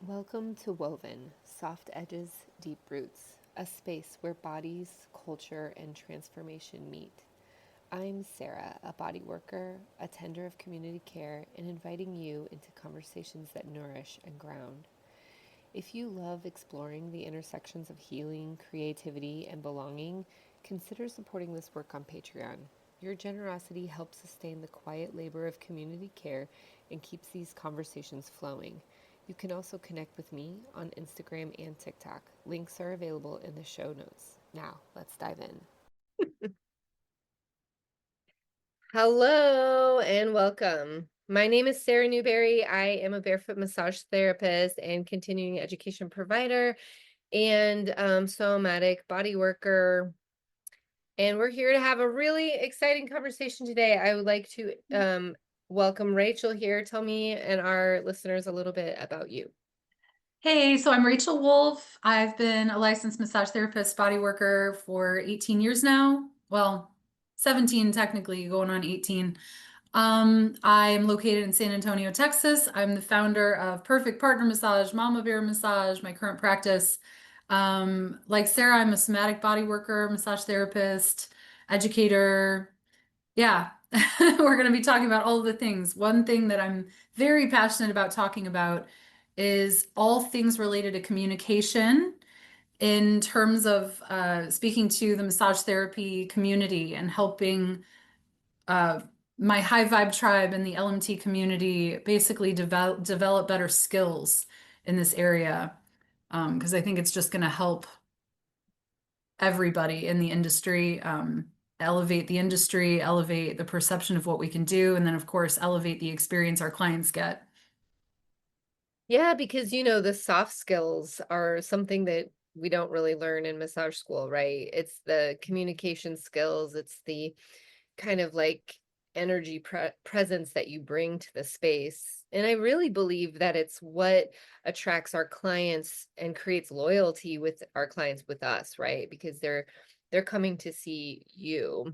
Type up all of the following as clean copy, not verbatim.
Welcome to Woven, Soft Edges, Deep Roots, a space where bodies, culture, and transformation meet. I'm Sarah, a body worker, a tender of community care, and inviting you into conversations that nourish and ground. If you love exploring the intersections of healing, creativity, and belonging, consider supporting this work on Patreon. Your generosity helps sustain the quiet labor of community care and keeps these conversations flowing. You can also connect with me on Instagram and TikTok. Links are available in the show notes. Now, let's dive in. Hello and welcome. My name is Sarah Newberry. I am a barefoot massage therapist and continuing education provider and somatic body worker. And we're here to have a really exciting conversation today. I would like to welcome Rachel here. Tell me and our listeners a little bit about you. Hey, so I'm Rachel Wolff. I've been a licensed massage therapist, body worker for 18 years now. Well, 17 technically, going on 18. I'm located in San Antonio, Texas. I'm the founder of Perfect Partner Massage, Mama Bear Massage, my current practice. Like Sarah, I'm a somatic body worker, massage therapist, educator. Yeah, we're going to be talking about all of the things. One thing that I'm very passionate about talking about is all things related to communication in terms of speaking to the massage therapy community and helping uh, my high vibe tribe and the LMT community basically develop better skills in this area. Because I think it's just going to help everybody in the industry, elevate the industry, elevate the perception of what we can do, and then, of course, elevate the experience our clients get. Yeah, because the soft skills are something that we don't really learn in massage school, right? It's the communication skills, it's the kind of like energy presence that you bring to the space. And I really believe that it's what attracts our clients and creates loyalty with our clients with us, right? Because they're coming to see you.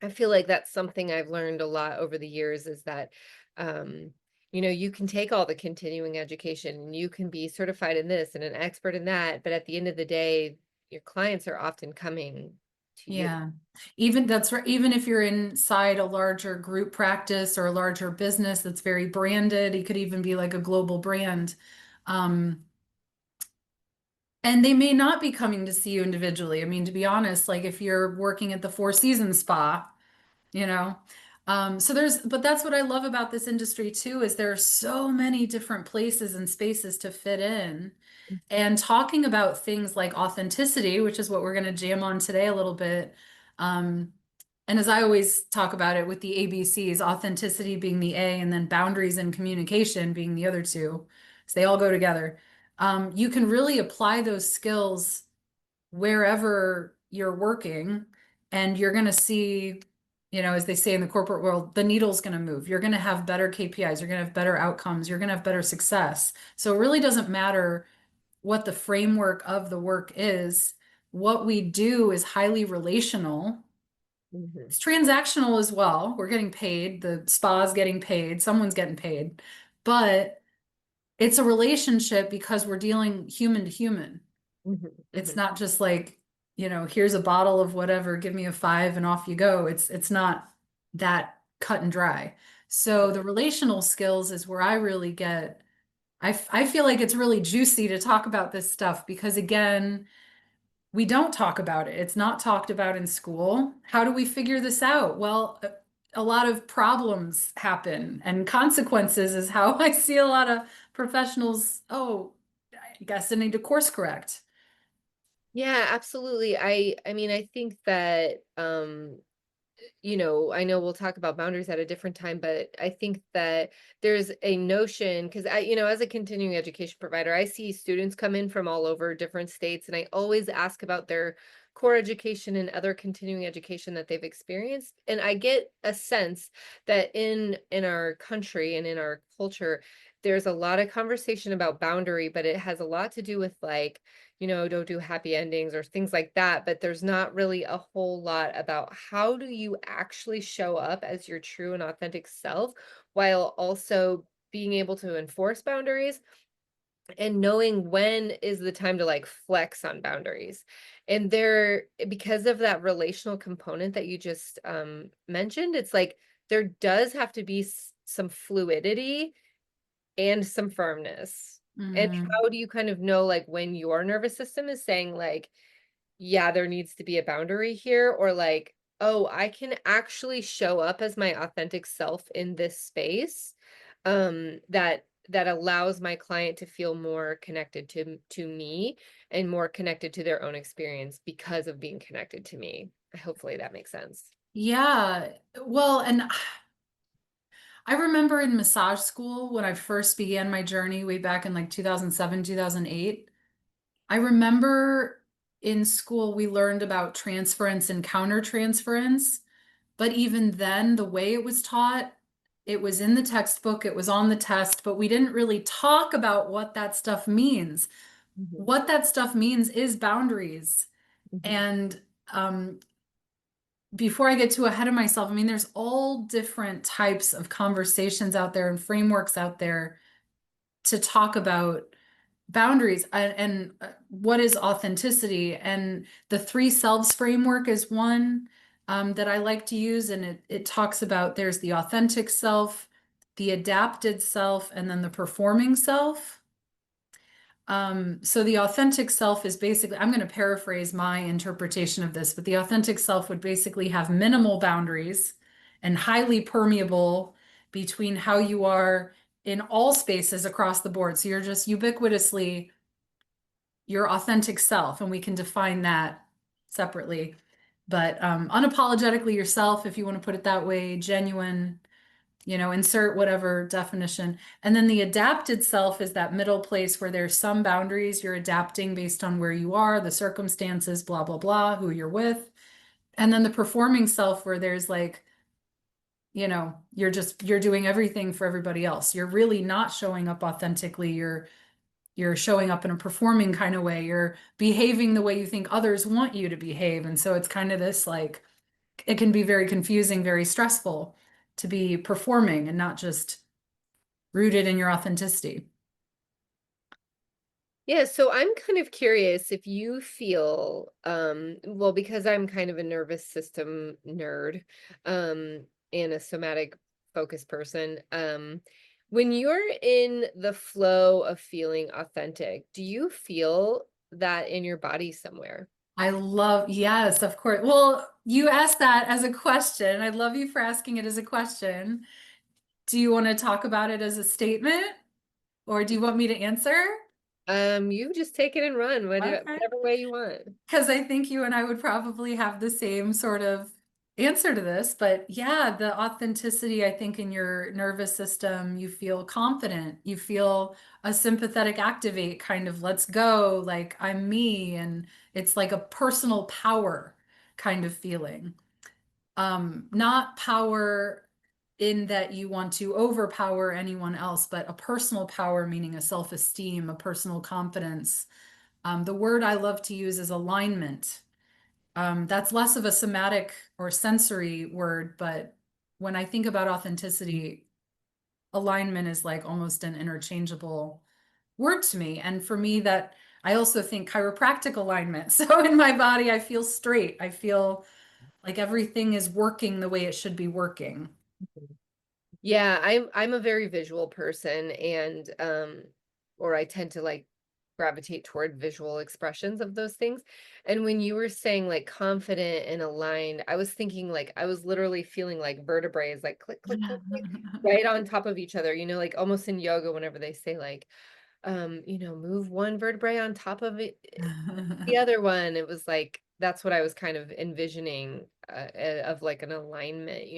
I feel like that's something I've learned a lot over the years is that um you can take all the continuing education and you can be certified in this and an expert in that, but at the end of the day, your clients are often coming to you. Yeah. Even that's right. Even if you're inside a larger group practice or a larger business that's very branded, it could even be like a global brand. Um, and they may not be coming to see you individually. I mean, to be honest, like if you're working at the Four Seasons Spa, you know. But that's what I love about this industry too, is there are so many different places and spaces to fit in. And talking about things like authenticity, which is what we're going to jam on today a little bit. Um, and as I always talk about it with the ABCs, authenticity being the A, and then boundaries and communication being the other two. So they all go together. You can really apply those skills wherever you're working, and you're going to see, as they say in the corporate world, the needle's going to move. You're going to have better KPIs, you're going to have better outcomes, you're going to have better success. So it really doesn't matter what the framework of the work is. What we do is highly relational. Mhm. It's transactional as well. We're getting paid, the spa's getting paid, someone's getting paid, but it's a relationship because we're dealing human to human. Mhm. It's Mhm. not just like, here's a bottle of whatever, give me a five and off you go. It's not that cut and dry. So the relational skills is where I really get, I feel like it's really juicy to talk about this stuff because again, we don't talk about it. It's not talked about in school. How do we figure this out? Well, a lot of problems happen and consequences is how I see a lot of professionals. Oh, I guess I need to course correct. Yeah, absolutely. I mean, I think that I know we'll talk about boundaries at a different time, but I think that there's a notion because as a continuing education provider, I see students come in from all over different states, and I always ask about their core education and other continuing education that they've experienced. And I get a sense that in our country and in our culture, there's a lot of conversation about boundary, but it has a lot to do with like don't do happy endings or things like that. But there's not really a whole lot about how do you actually show up as your true and authentic self while also being able to enforce boundaries and knowing when is the time to like flex on boundaries. And there, because of that relational component that you just mentioned, it's like there does have to be some fluidity and some firmness. And Hmm. how do you kind of know like when your nervous system is saying like, yeah, there needs to be a boundary here, or like, oh, I can actually show up as my authentic self in this space, that allows my client to feel more connected to me and more connected to their own experience because of being connected to me. Hopefully that makes sense. Yeah. Well, and I remember in massage school when I first began my journey way back in like 2007, 2008. I remember in school we learned about transference and countertransference, but even then, the way it was taught, it was in the textbook, it was on the test, but we didn't really talk about what that stuff means. Mhm, What that stuff means is boundaries. mhm. And before I get too ahead of myself, I mean, there's all different types of conversations out there and frameworks out there to talk about boundaries and what is authenticity. And the three selves framework is one that I like to use. And it talks about there's the authentic self, the adapted self, and then the performing self. So the authentic self is basically, I'm going to paraphrase my interpretation of this, but the authentic self would basically have minimal boundaries and highly permeable between how you are in all spaces across the board. So you're just ubiquitously your authentic self, and we can define that separately. But unapologetically yourself, if you want to put it that way, genuine, insert whatever definition. And then the adapted self is that middle place where there's some boundaries you're adapting based on where you are, the circumstances, blah, blah, blah, who you're with. And then the performing self where there's like, you're doing everything for everybody else. You're really not showing up authentically. You're showing up in a performing kind of way. You're behaving the way you think others want you to behave. And so it's kind of this like, it can be very confusing, very stressful to be performing and not just rooted in your authenticity. Yeah, so I'm kind of curious if you feel, well, because I'm kind of a nervous system nerd, and a somatic focused person, when you're in the flow of feeling authentic, do you feel that in your body somewhere? Yes, of course. Well, you asked that as a question. I love you for asking it as a question. Do you want to talk about it as a statement or do you want me to answer? You just take it and run, Okay. whatever way you want. Because I think you and I would probably have the same sort of answer to this. But yeah, the authenticity, I think, in your nervous system, you feel confident. You feel a sympathetic activate, kind of let's go, like I'm me. And it's like a personal power kind of feeling. Not power in that you want to overpower anyone else, but a personal power, meaning a self-esteem, a personal confidence. The word I love to use is alignment. That's less of a somatic or sensory word, but when I think about authenticity, alignment is like almost an interchangeable word to me. And for me, that I also think chiropractic alignment. So in my body, I feel straight. I feel like everything is working the way it should be working. Yeah, I'm a very visual person, and or I tend to like gravitate toward visual expressions of those things. And when you were saying like confident and aligned, I was thinking like I was literally feeling like vertebrae like click click click click right on top of each other, like almost in yoga whenever they say like move one vertebrae on top of the other one. It was like that's what I was kind of envisioning, of like an alignment,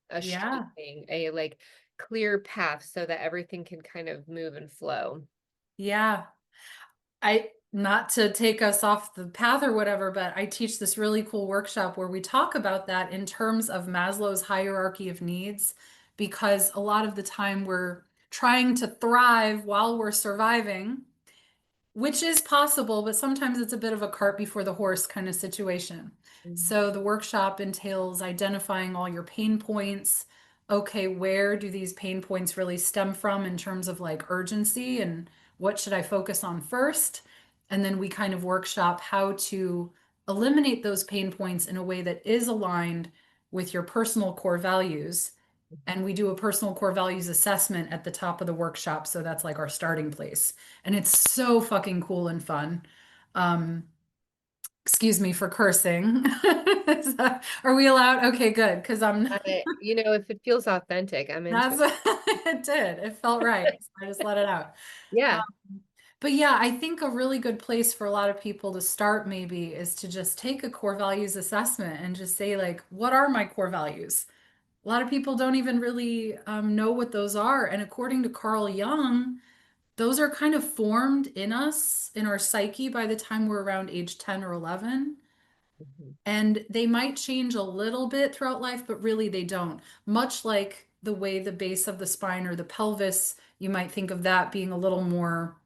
a Yeah. shaping, a like clear path so that everything can kind of move and flow. Yeah. Not to take us off the path or whatever, but I teach this really cool workshop where we talk about that in terms of Maslow's hierarchy of needs, because a lot of the time we're trying to thrive while we're surviving, which is possible, but sometimes it's a bit of a cart before the horse kind of situation. Mhm. So the workshop entails identifying all your pain points. Okay, where do these pain points really stem from in terms of like urgency? And What should I focus on first? And then we kind of workshop how to eliminate those pain points in a way that is aligned with your personal core values. And we do a personal core values assessment at the top of the workshop. So that's like our starting place. And it's so fucking cool and fun. Um, Excuse me for cursing. Are we allowed? Okay, good. Because I'm, If it feels authentic, I'm into that's, it. it did. It felt right. So I just let it out. Yeah. But yeah, I think a really good place for a lot of people to start maybe is to just take a core values assessment and just say, like, what are my core values? A lot of people don't even really know what those are. And according to Carl Jung, those are kind of formed in us, in our psyche by the time we're around age 10 or 11. Mhm. And they might change a little bit throughout life, but really they don't. Much like the way the base of the spine or the pelvis, you might think of that being a little more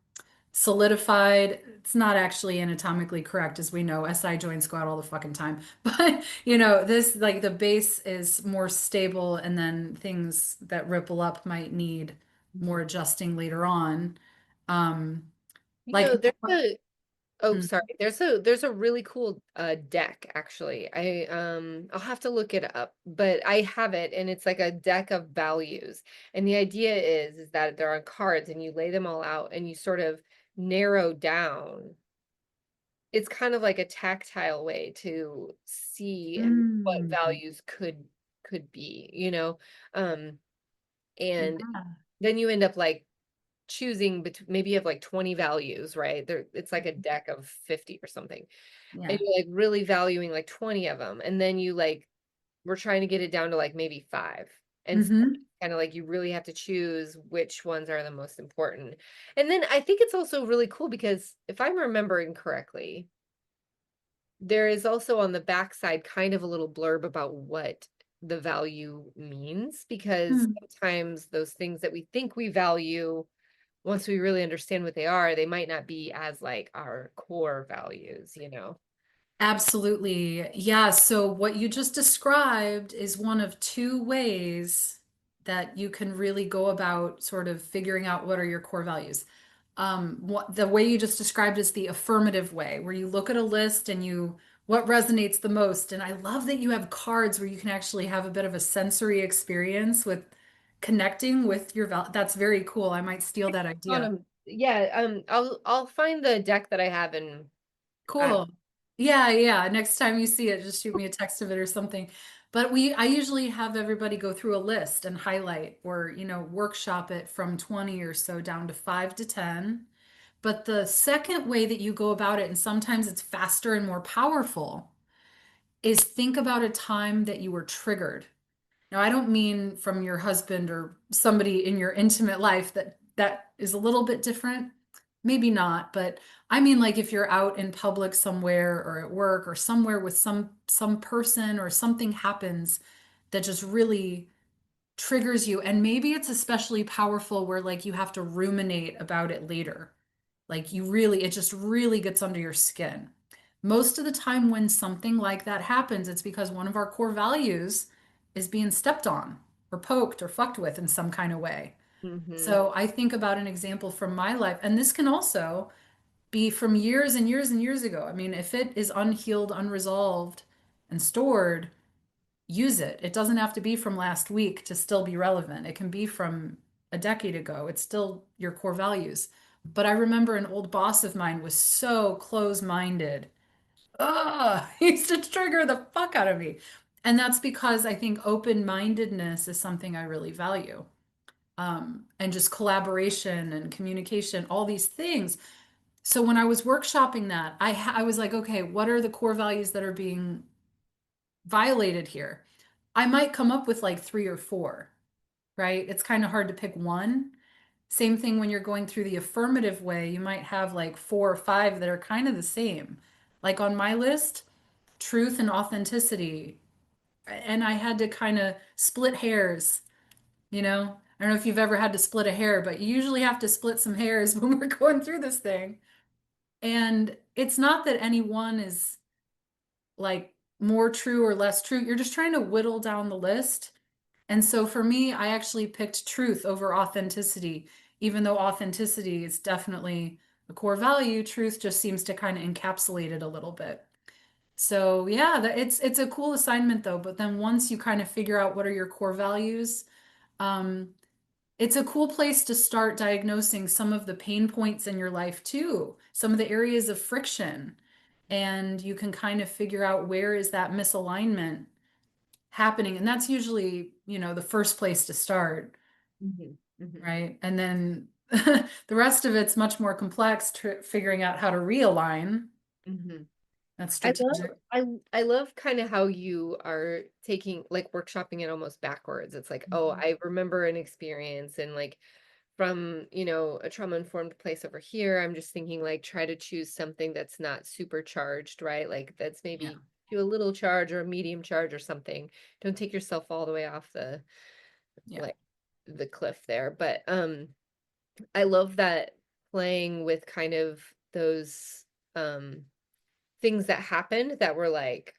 solidified. It's not actually anatomically correct, as we know. SI joints go out all the fucking time. But, this like the base is more stable, and then things that ripple up might need more Mhm. adjusting later on. Um, You like, know, there's a Oh, Mm. sorry. There's a really cool deck actually. I'll have to look it up, but I have it and it's like a deck of values. And the idea is that they're on cards and you lay them all out and you sort of narrow down. It's kind of like a tactile way to see what Mm. values could be, you know? Um, and Yeah, then you end up like choosing between maybe you have like 20 values, right? It's like a deck of 50 or something. And yeah. you're like really valuing like 20 of them. And then you like we're trying to get it down to like maybe five. And so Hmm. kind of like you really have to choose which ones are the most important. And then I think it's also really cool because if I'm remembering correctly, there is also on the backside kind of a little blurb about what the value means because sometimes those things that we think we value, once we really understand what they are, they might not be as like our core values, you know? Absolutely. Yeah. So, what you just described is one of two ways that you can really go about sort of figuring out what are your core values. The way you just described is the affirmative way, where you look at a list and what resonates the most. And I love that you have cards where you can actually have a bit of a sensory experience with connecting with your val. That's very cool. I might steal that idea. Yeah, I'll find the deck that I have and uh, Cool. Yeah, yeah. Next time you see it, just shoot me a text of it or something. But I usually have everybody go through a list and highlight or, workshop it from 20 or so down to 5 to 10. But the second way that you go about it, and sometimes it's faster and more powerful, is think about a time that you were triggered. Now, I don't mean from your husband or somebody in your intimate life that is a little bit different. Maybe not, but I mean like if you're out in public somewhere or at work or somewhere with some person or something happens that just really triggers you, and maybe it's especially powerful where like you have to ruminate about it later. Like it just really gets under your skin. Most of the time when something like that happens, it's because one of our core values is being stepped on or poked or fucked with in some kind of way. mhm, So I think about an example from my life, and this can also be from years and years and years ago. I mean, if it is unhealed, unresolved, and stored, use it. It doesn't have to be from last week to still be relevant. It can be from a decade ago. It's still your core values. But I remember an old boss of mine was so close-minded. Ugh, he used to trigger the fuck out of me. And that's because I think open-mindedness is something I really value. And just collaboration and communication, all these things. So when I was workshopping that, I was like, okay, what are the core values that are being violated here? I might come up with like three or four, right? It's kind of hard to pick one. Same thing when you're going through the affirmative way, you might have like four or five that are kind of the same. Like on my list, truth and authenticity. And I had to kind of split hairs, you know? I don't know if you've ever had to split a hair, but you usually have to split some hairs when we're going through this thing. And it's not that any one is like more true or less true. You're just trying to whittle down the list. And so for me, I actually picked truth over authenticity. even though authenticity is definitely a core value, truth just seems to kind of encapsulate it a little bit. So yeah, it's a cool assignment though. But then once you kind of figure out what are your core values, um, it's a cool place to start diagnosing some of the pain points in your life too, some of the areas of friction. And you can kind of figure out where is that misalignment happening. And that's usually, the first place to start, Mhm, mhm, right? And then the rest of it's much more complex, figuring out how to realign. mhm. That's I love strategic. I love kind of how you are taking like workshopping it almost backwards. It's like, oh, Mhm. I remember an experience and like from, a trauma-informed place over here, I'm just thinking like try to choose something that's not supercharged, right? Like that's Yeah. maybe do a little charge or a medium charge or something. Don't take yourself all the way off the Yeah. like the cliff there. But I love that playing with kind of those um things that happened that were like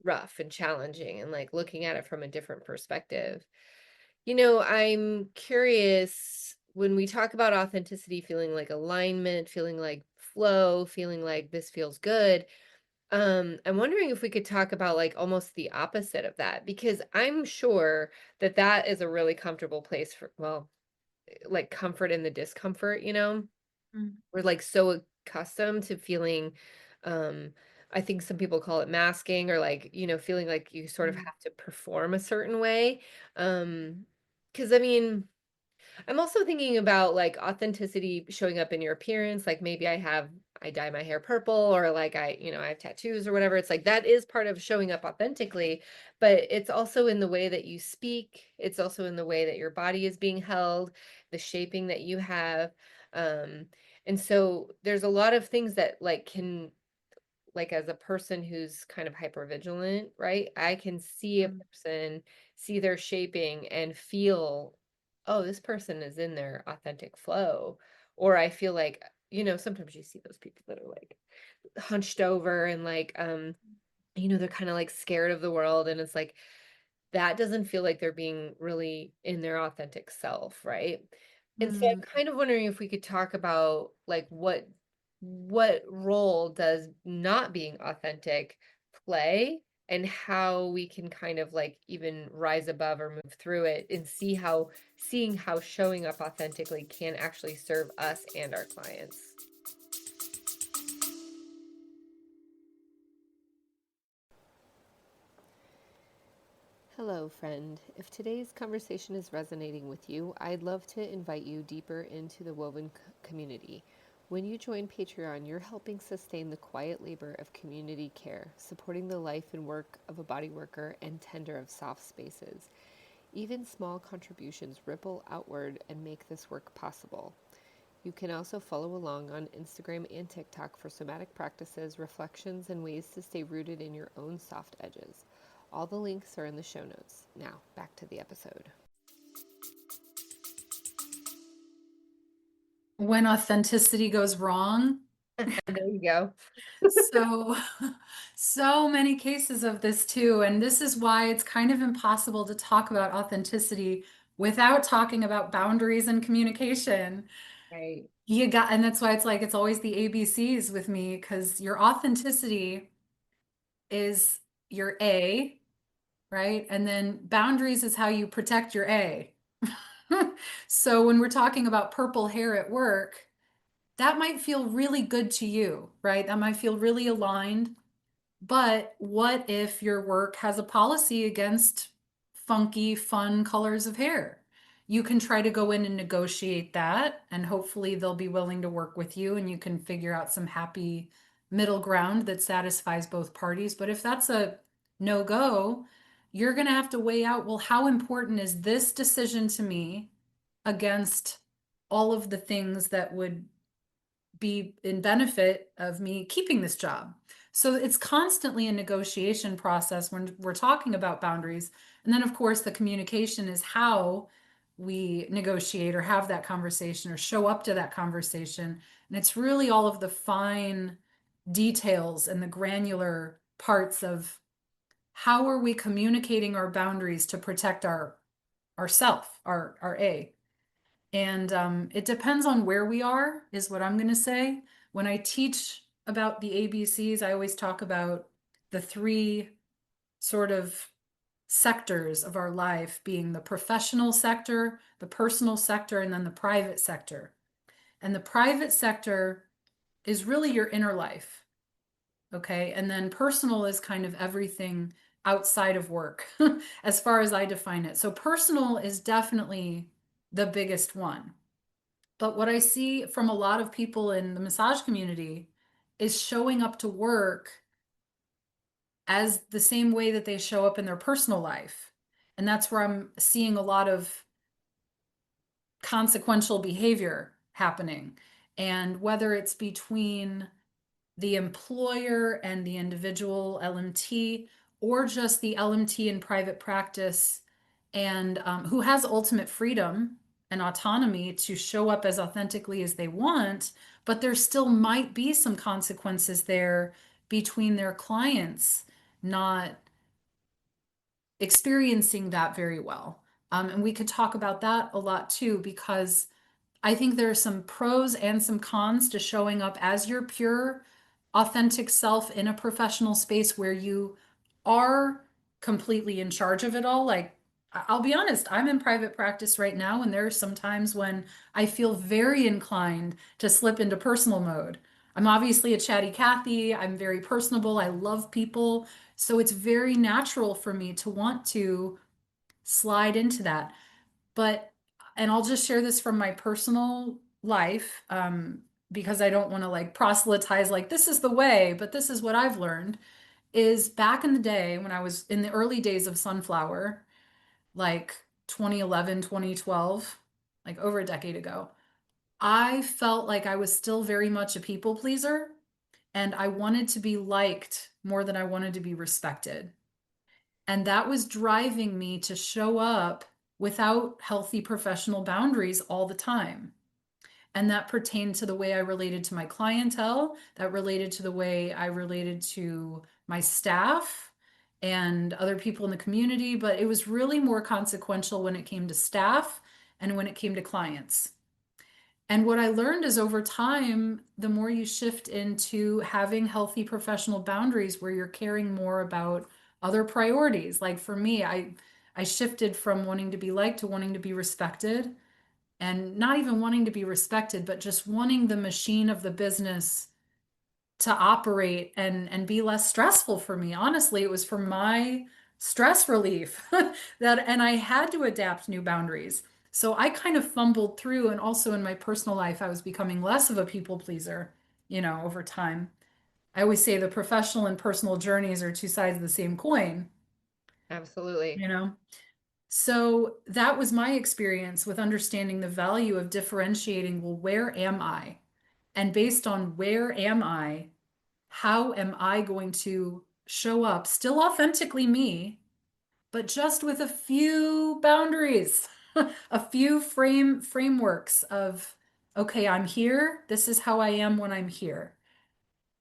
rough and challenging and like looking at it from a different perspective. I'm curious when we talk about authenticity, feeling like alignment, feeling like flow, feeling like this feels good. I'm wondering if we could talk about like almost the opposite of that because I'm sure that that is a really comfortable place for, well, like comfort in the discomfort, Mm. We're like so accustomed to feeling, um, I think some people call it masking or like, feeling like you sort of Mm. have to perform a certain way. Because I mean, I'm also thinking about like authenticity showing up in your appearance. Like maybe I dye my hair purple or like I have tattoos or whatever. It's like that is part of showing up authentically, but it's also in the way that you speak. It's also in the way that your body is being held, the shaping that you have. Um, and so there's a lot of things that like can like as a person who's kind of hyper vigilant, right? I can see a Mm. person, see their shaping and feel, oh, this person is in their authentic flow. Or I feel like, sometimes you see those people that are like hunched over and like they're kind of like scared of the world and it's like that doesn't feel like they're being really in their authentic self, right? And so I'm Mm. kind of wondering if we could talk about like what role does not being authentic play and how we can kind of like even rise above or move through it and seeing how showing up authentically can actually serve us and our clients. Hello, friend. If today's conversation is resonating with you, I'd love to invite you deeper into the Woven community. When you join Patreon, you're helping sustain the quiet labor of community care, supporting the life and work of a body worker and tender of soft spaces. Even small contributions ripple outward and make this work possible. You can also follow along on Instagram and TikTok for somatic practices, reflections, and ways to stay rooted in your own soft edges. All the links are in the show notes. Now, back to the episode. When authenticity goes wrong. There you go. So, so many cases of this too. And this is why it's kind of impossible to talk about authenticity without talking about boundaries and communication. Right. And that's why it's like it's always the ABCs with me, because your authenticity is your A, right? And then boundaries is how you protect your A. So when we're talking about purple hair at work, that might feel really good to you, right? That might feel really aligned. But what if your work has a policy against funky, fun colors of hair? You can try to go in and negotiate that, and hopefully they'll be willing to work with you and you can figure out some happy middle ground that satisfies both parties. But if that's a no go, you're going to have to weigh out, well, how important is this decision to me against all of the things that would be in benefit of me keeping this job. So it's constantly a negotiation process when we're talking about boundaries. And then, of course, the communication is how we negotiate or have that conversation or show up to that conversation. And it's really all of the fine details and the granular parts of how are we communicating our boundaries to protect our self, our A. And it depends on where we are, is what I'm going to say. When I teach about the ABCs, I always talk about the three sort of sectors of our life being the professional sector, the personal sector, and then the private sector. And the private sector is really your inner life. Okay. And then personal is kind of everything outside of work, as far as I define it. So personal is definitely the biggest one. But what I see from a lot of people in the massage community is showing up to work as the same way that they show up in their personal life. And that's where I'm seeing a lot of consequential behavior happening. And whether it's between the employer and the individual LMT, or just the LMT in private practice, and who has ultimate freedom and autonomy to show up as authentically as they want, but there still might be some consequences there between their clients not experiencing that very well. And we could talk about that a lot too, because I think there are some pros and some cons to showing up as your pure, authentic self in a professional space where you are completely in charge of it all. Like, I'll be honest, I'm in private practice right now, and there are some times when I feel very inclined to slip into personal mode. I'm obviously a chatty Cathy. I'm very personable. I love people. So it's very natural for me to want to slide into that. But, and I'll just share this from my personal life, because I don't want to like proselytize, like, this is the way, but this is what I've learned is back in the day when I was in the early days of Sunflower, like 2011, 2012, like over a decade ago, I felt like I was still very much a people pleaser and I wanted to be liked more than I wanted to be respected. And that was driving me to show up without healthy professional boundaries all the time. And that pertained to the way I related to my clientele, that related to the way I related to my staff and other people in the community. But it was really more consequential when it came to staff and when it came to clients. And what I learned is over time, the more you shift into having healthy professional boundaries where you're caring more about other priorities. Like for me, I shifted from wanting to be liked to wanting to be respected, and not even wanting to be respected, but just wanting the machine of the business to operate and be less stressful for me. Honestly, it was for my stress relief that and I had to adapt new boundaries. So I kind of fumbled through, and also in my personal life I was becoming less of a people pleaser, over time. I always say the professional and personal journeys are two sides of the same coin, Absolutely. you know. So that was my experience with understanding the value of differentiating, well, where am I? And based on where am I, how am I going to show up still authentically me, but just with a few boundaries, a few frameworks of, okay, I'm here. This is how I am when I'm here,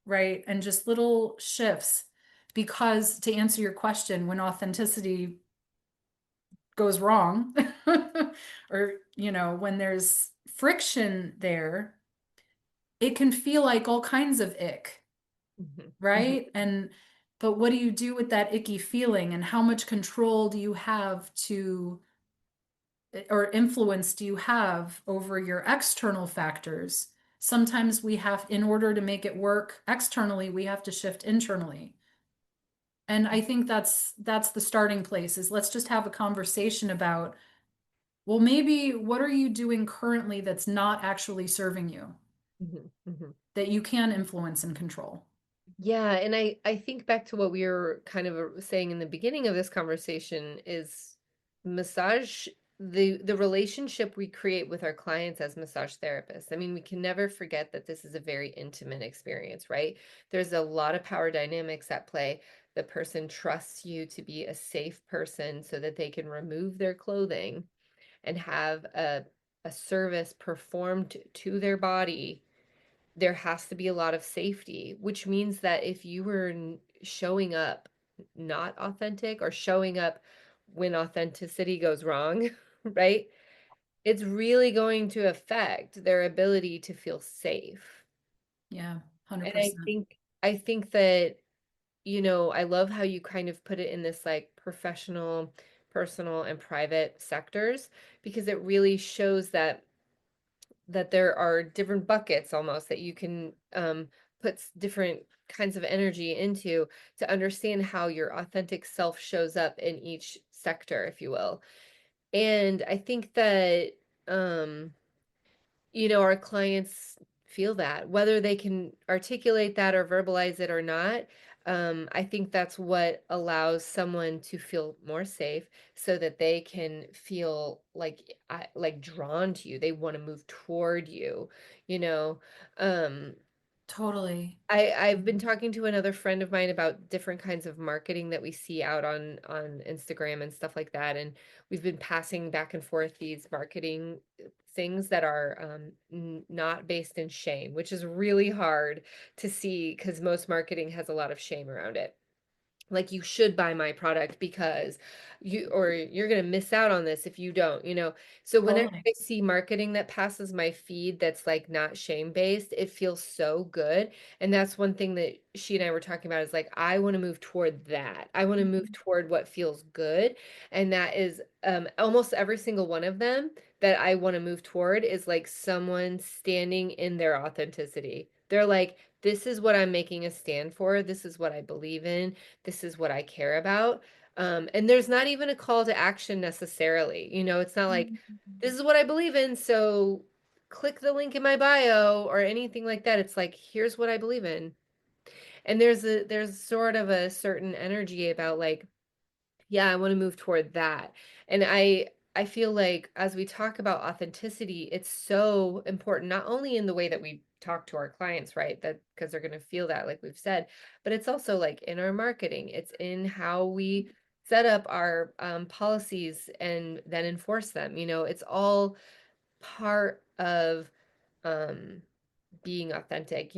right? And just little shifts. Because to answer your question, when authenticity goes wrong, or, when there's friction there, it can feel like all kinds of ick, Mhm, mhm, right? But what do you do with that icky feeling, and how much control do you have to, or influence do you have over your external factors? Sometimes we have, in order to make it work externally, we have to shift internally. And I think that's the starting place, is let's just have a conversation about, well, maybe what are you doing currently that's not actually serving you, mhm, mhm. that you can influence and control? Yeah, and I think back to what we were kind of saying in the beginning of this conversation is massage the relationship we create with our clients as massage therapists. I mean, we can never forget that this is a very intimate experience, right? There's a lot of power dynamics at play. The person trusts you to be a safe person so that they can remove their clothing and have a service performed to their body. There has to be a lot of safety, which means that if you were showing up not authentic or showing up when authenticity goes wrong, right? it's really going to affect their ability to feel safe. Yeah, And 100%. I think that, I love how you kind of put it in this like professional, personal, and private sectors, because it really shows that there are different buckets almost that you can put different kinds of energy into to understand how your authentic self shows up in each sector, if you will. And I think that um our clients feel that, whether they can articulate that or verbalize it or not. I think that's what allows someone to feel more safe so that they can feel like drawn to you. They want to move toward you, you know. Um, Totally. I've been talking to another friend of mine about different kinds of marketing that we see out on Instagram and stuff like that, and we've been passing back and forth these marketing things that are not based in shame, which is really hard to see because most marketing has a lot of shame around it, like you should buy my product because you're going to miss out on this if you don't, so whenever Totally. I see marketing that passes my feed that's like not shame based, it feels so good. And that's one thing that she and I were talking about, is like, I want to move toward that. I want to move toward what feels good. And that is almost every single one of them that I want to move toward is like someone standing in their authenticity. They're like, this is what I'm making a stand for, this is what I believe in, this is what I care about. And there's not even a call to action necessarily. It's not like, this is what I believe in, so click the link in my bio or anything like that. It's like, here's what I believe in. And there's sort of a certain energy about like, yeah, I want to move toward that. And I feel like as we talk about authenticity, it's so important, not only in the way that we talk to our clients, right? That because they're going to feel that, like we've said, but it's also like in our marketing, it's in how we set up our policies and then enforce them. It's all part of um being authentic.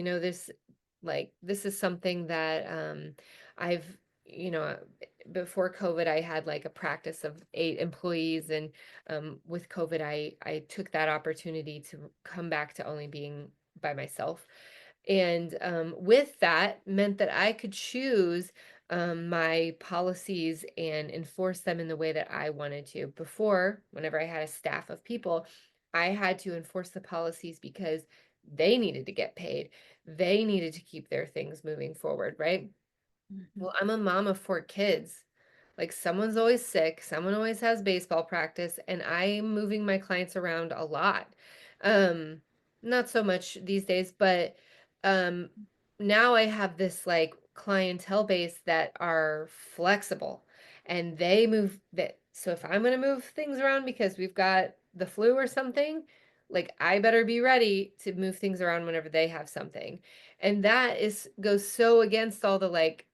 This is something that I've, you know, before COVID, I had like a practice of 8 employees, and with COVID, I took that opportunity to come back to only being by myself. And with that meant that I could choose my policies and enforce them in the way that I wanted to. Before, whenever I had a staff of people, I had to enforce the policies because they needed to get paid. They needed to keep their things moving forward, right? Mhm. Well, I'm a mom of 4 kids. Like, someone's always sick, someone always has baseball practice, and I'm moving my clients around a lot. Um, Not so much these days, but um now I have this like clientele base that are flexible, and they move that. So if I'm going to move things around because we've got the flu or something, like I better be ready to move things around whenever they have something. And that is goes so against all the like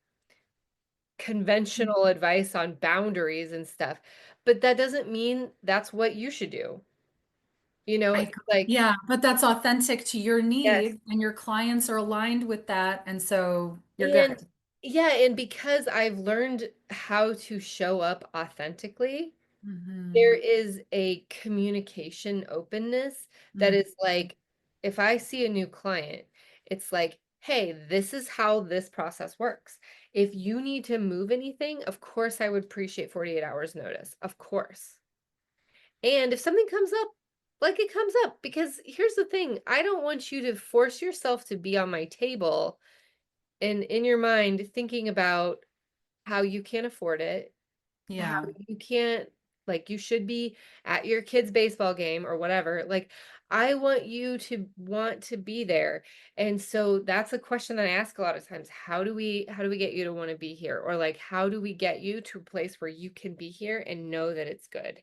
conventional advice on boundaries and stuff. But that doesn't mean that's what you should do. I, It's like, yeah, but that's authentic to your yes. need, and your clients are aligned with that, and so you're And good. yeah, and because I've learned how to show up authentically, there Hmm. is a communication openness that Hmm. is like, if I see a new client, it's like, hey, this is how this process works. If you need to move anything, of course, I would appreciate 48 hours notice. Of course. And if something comes up, like it comes up, because here's the thing, I don't want you to force yourself to be on my table and in your mind thinking about how you can't afford it, how Yeah. you can't, like, you should be at your kid's baseball game or whatever. Like, I want you to want to be there. And so that's a question that I ask a lot of times. How do we get you to want to be here? Or like, how do we get you to a place where you can be here and know that it's good?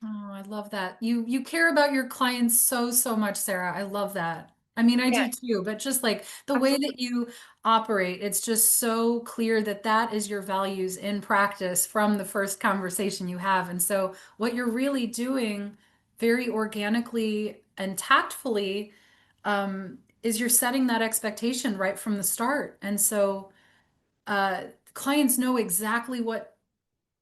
Oh, I love that. You care about your clients so, so much, Sarah. I love that. I mean, I Yeah, do too, but just like the way absolutely. that you operate, it's just so clear that that is your values in practice from the first conversation you have. And so what you're really doing very organically and tactfully is you're setting that expectation right from the start. And so clients know exactly what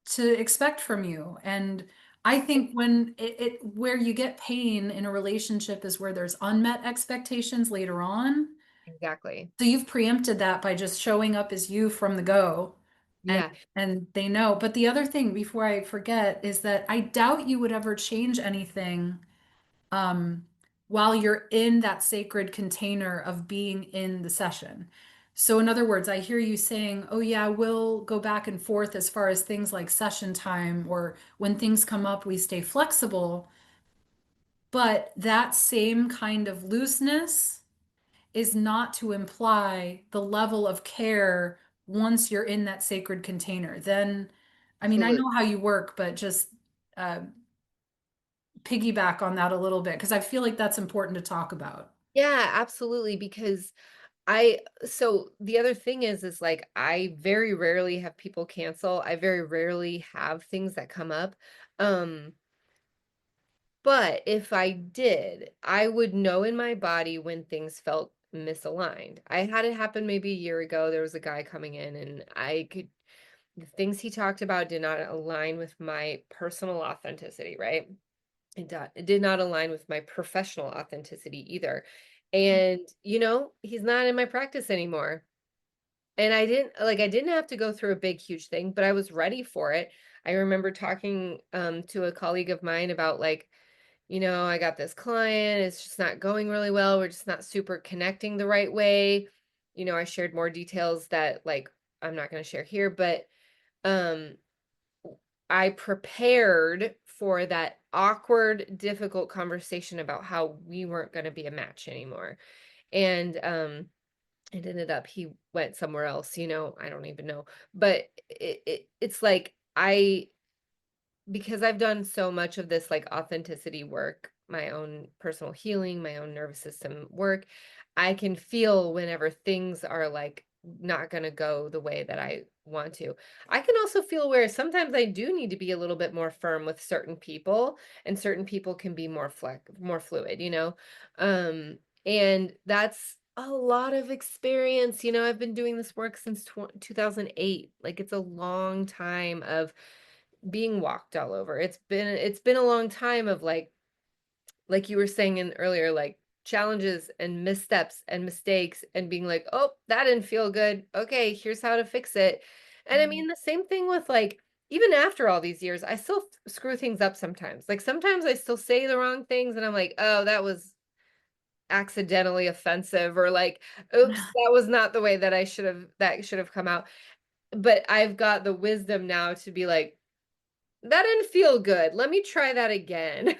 to expect from you. And I think when where you get pain in a relationship is where there's unmet expectations later on. Exactly. So you've preempted that by just showing up as you from the go, and Yeah, and they know. But the other thing before I forget is that I doubt you would ever change anything um, while you're in that sacred container of being in the session. So, in other words, I hear you saying, oh, yeah, we'll go back and forth as far as things like session time, or when things come up, we stay flexible. But that same kind of looseness is not to imply the level of care once you're in that sacred container. Then, I mean, I absolutely. know how you work, but just uh, piggyback on that a little bit because I feel like that's important to talk about. Yeah, absolutely. Because so the other thing is like I very rarely have people cancel. I very rarely have things that come up. Um, but if I did, I would know in my body when things felt misaligned. I had it happen maybe a year ago. There was a guy coming in and the things he talked about did not align with my personal authenticity, right? It did not align with my professional authenticity either. And, he's not in my practice anymore. And I didn't have to go through a big, huge thing, but I was ready for it. I remember talking to a colleague of mine about like, I got this client, it's just not going really well. We're just not super connecting the right way. I shared more details that like I'm not going to share here, but um I prepared for that awkward, difficult conversation about how we weren't going to be a match anymore. And it ended up he went somewhere else, I don't even know. But it's like because I've done so much of this like authenticity work, my own personal healing, my own nervous system work, I can feel whenever things are like not going to go the way that I want to. I can also feel where sometimes I do need to be a little bit more firm with certain people, and certain people can be more fluid. Um and that's a lot of experience. I've been doing this work since 2008. Like it's a long time of being walked all over. It's been a long time of like you were saying in earlier, like challenges and missteps and mistakes and being like, "Oh, that didn't feel good. Okay, here's how to fix it." And I Mm. mean the same thing with like even after all these years, I still screw things up sometimes. Like sometimes I still say the wrong things and I'm like, "Oh, that was accidentally offensive," or like, "Oops, that was not the way that should have come out." But I've got the wisdom now to be like, that didn't feel good. Let me try that again.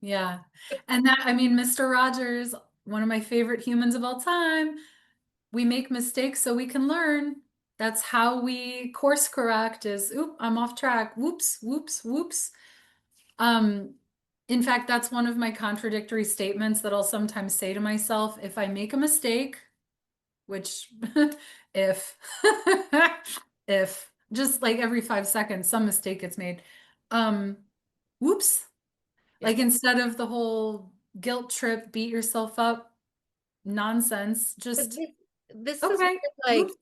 Yeah. And that, I mean, Mr. Rogers, one of my favorite humans of all time, we make mistakes so we can learn. That's how we course correct is, oop, I'm off track. Whoops, whoops, whoops. Um, in fact, that's one of my contradictory statements that I'll sometimes say to myself. If I make a mistake, which if if just like every 5 seconds some mistake gets made, um whoops, Yeah. like instead of the whole guilt trip, beat yourself up nonsense, But just this is okay, where whoops, like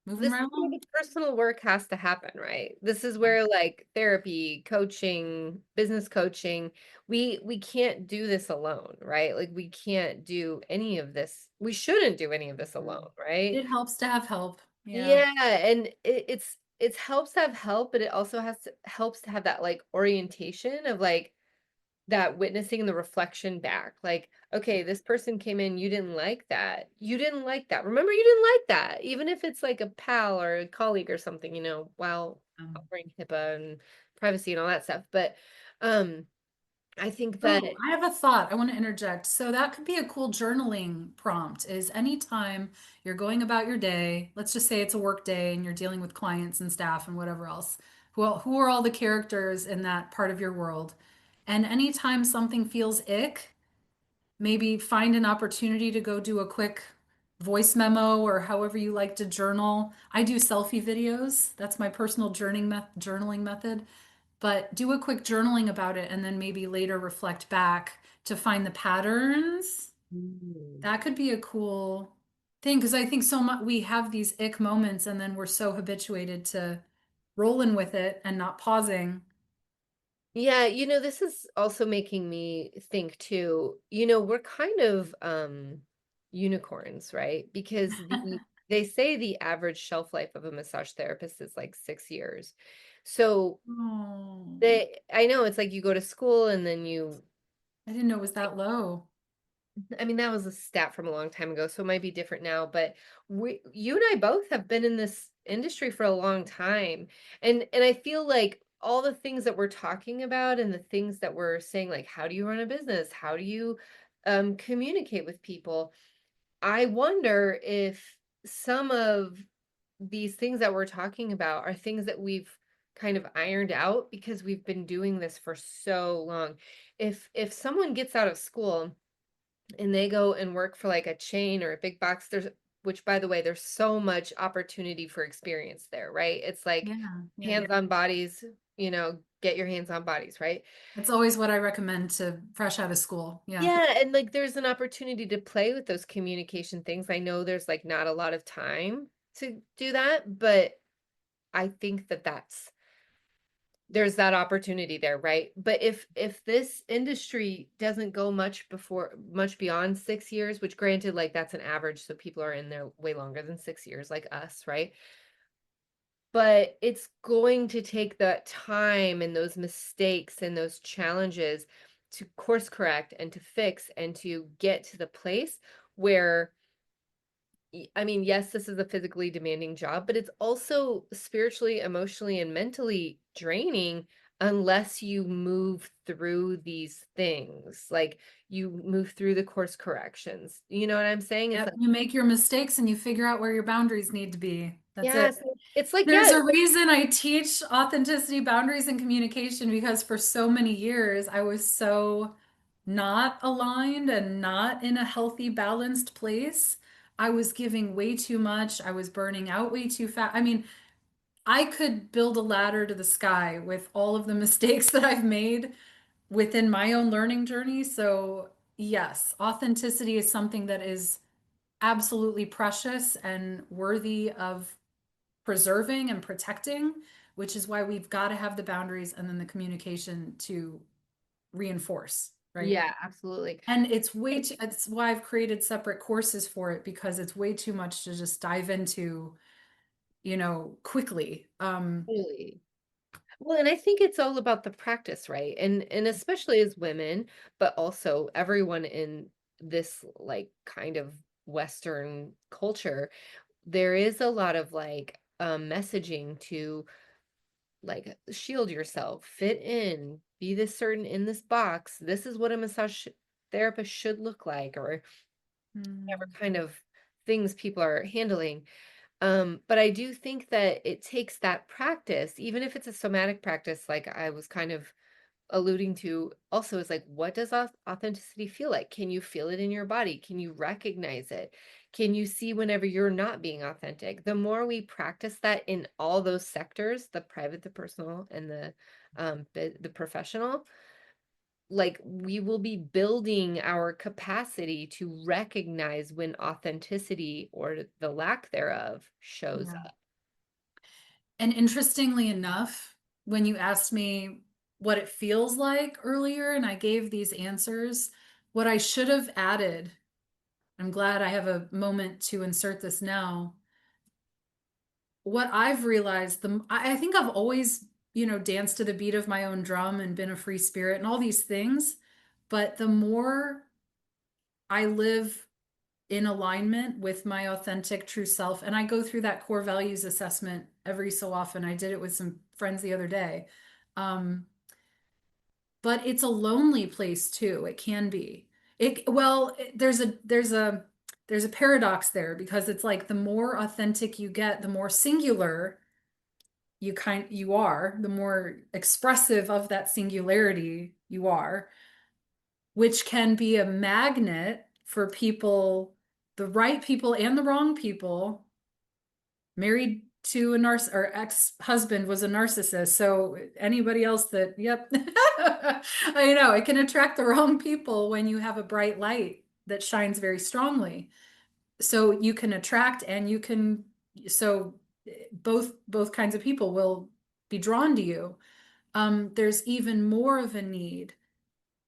moving this right is where along. the personal work has to happen, right? This is where like therapy, coaching, business coaching, we can't do this alone, right? Like we can't do any of this. We shouldn't do any of this alone, right? It helps to have help. Yeah. Yeah, and it's helps to have help, but it also helps to have that like orientation of like that witnessing the reflection back. Like, okay, this person came in, you didn't like that. You didn't like that. Remember, you didn't like that. Even if it's like a pal or a colleague or something, while Um, offering HIPAA and privacy and all that stuff. But um, I think that Oh, I have a thought. I want to interject. So that could be a cool journaling prompt is anytime you're going about your day, let's just say it's a work day and you're dealing with clients and staff and whatever else. Who are all the characters in that part of your world? And anytime something feels ick, maybe find an opportunity to go do a quick voice memo or however you like to journal. I do selfie videos. That's my personal journaling method. But do a quick journaling about it and then maybe later reflect back to find the patterns. Mm. That could be a cool thing because I think so much we have these ick moments and then we're so habituated to rolling with it and not pausing. Yeah, this is also making me think too, we're kind of unicorns, right? Because they say the average shelf life of a massage therapist is like 6 years. So Oh, I know it's like you go to school and then I didn't know it was that low. I mean, that was a stat from a long time ago, so it might be different now, but you and I both have been in this industry for a long time. And I feel like all the things that we're talking about and the things that we're saying, like, how do you run a business? How do you communicate with people? I wonder if some of these things that we're talking about are things that we've kind of ironed out because we've been doing this for so long. If someone gets out of school and they go and work for like a chain or a big box, which by the way, there's so much opportunity for experience there, right? It's like Yeah, yeah. hands on bodies, get your hands on bodies, right? That's always what I recommend to fresh out of school. Yeah. Yeah, and like there's an opportunity to play with those communication things. I know there's like not a lot of time to do that, but I think that there's that opportunity there, right? But if this industry doesn't go much beyond 6 years, which granted, like that's an average, so people are in there way longer than 6 years, like us, right? But it's going to take that time and those mistakes and those challenges to course correct and to fix and to get to the place where I mean, yes, this is a physically demanding job, but it's also spiritually, emotionally, and mentally draining unless you move through these things. Like you move through the course corrections. You know what I'm saying? It's Yep. like, You make your mistakes and you figure out where your boundaries need to be. That's it. yes, it's like, There's yeah, a reason I teach authenticity, boundaries, and communication because for so many years I was so not aligned and not in a healthy, balanced place. I was giving way too much. I was burning out way too fast. I mean, I could build a ladder to the sky with all of the mistakes that I've made within my own learning journey. So, yes, authenticity is something that is absolutely precious and worthy of preserving and protecting, which is why we've got to have the boundaries and then the communication to reinforce, right? yeah, absolutely. And it's why I've created separate courses for it because it's way too much to just dive into, quickly. Totally. Well, and I think it's all about the practice, right? And especially as women, but also everyone in this like kind of Western culture, there is a lot of like messaging to like shield yourself, fit in, be this certain in this box. This is what a massage therapist should look like, or whatever Mm, kind of things people are handling. But I do think that it takes that practice, even if it's a somatic practice, like I was kind of alluding to also is like, what does authenticity feel like? Can you feel it in your body? Can you recognize it? Can you see whenever you're not being authentic? The more we practice that in all those sectors, the private, the personal, and the professional, like we will be building our capacity to recognize when authenticity or the lack thereof shows yeah. up. And interestingly enough, when you asked me what it feels like earlier and I gave these answers, what I should have added, I'm glad I have a moment to insert this now. What I've realized, I think I've always, danced to the beat of my own drum and been a free spirit and all these things. But the more I live in alignment with my authentic true self, and I go through that core values assessment every so often. I did it with some friends the other day. Um, but it's a lonely place too. It can be. There's a paradox there because it's like the more authentic you get, the more singular you are, the more expressive of that singularity you are, which can be a magnet for people, the right people and the wrong people, married to a narciss or ex-husband was a narcissist. So anybody else that, yep. I know it can attract the wrong people when you have a bright light that shines very strongly. So you can attract and you can, so both kinds of people will be drawn to you. there's even more of a need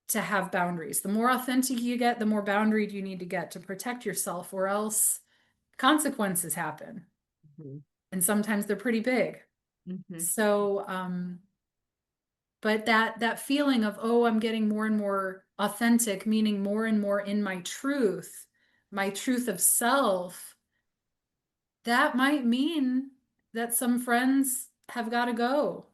to have boundaries. The more authentic you get, the more boundaried you need to get to protect yourself, or else consequences happen. Mhm. And sometimes they're pretty big. Mhm. So, but that feeling of, oh, I'm getting more and more authentic, meaning more and more in my truth of self, that might mean that some friends have got to go.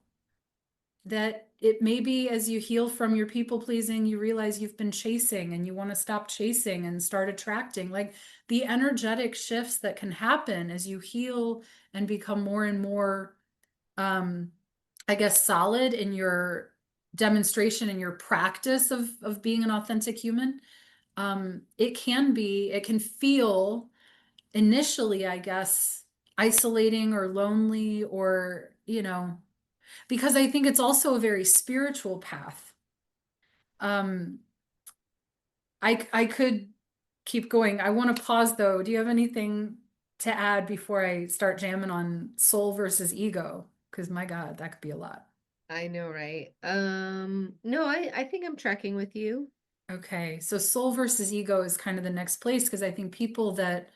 That it may be as you heal from your people pleasing, you realize you've been chasing and you want to stop chasing and start attracting. Like the energetic shifts that can happen as you heal and become more and more, um, I guess, solid in your demonstration and your practice of being an authentic human. It can feel initially, I guess, isolating or lonely, or, because I think it's also a very spiritual path. Um, I could keep going. I want to pause though. Do you have anything to add before I start jamming on soul versus ego? Because my God, that could be a lot. I know, right? No, I think I'm tracking with you. Okay, so soul versus ego is kind of the next place, because I think people that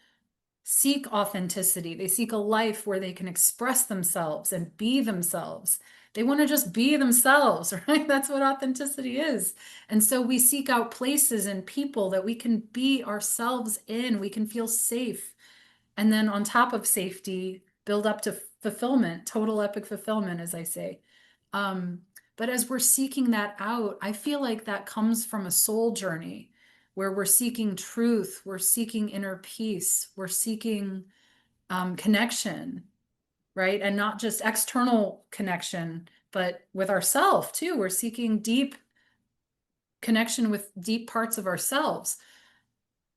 seek authenticity, they seek a life where they can express themselves and be themselves. They want to just be themselves, right? That's what authenticity is. And so we seek out places and people that we can be ourselves in, we can feel safe. And then on top of safety, build up to fulfillment, total epic fulfillment, as I say. Um, but as we're seeking that out, I feel like that comes from a soul journey where we're seeking truth, we're seeking inner peace, we're seeking connection, right? And not just external connection, but with ourself too. We're seeking deep connection with deep parts of ourselves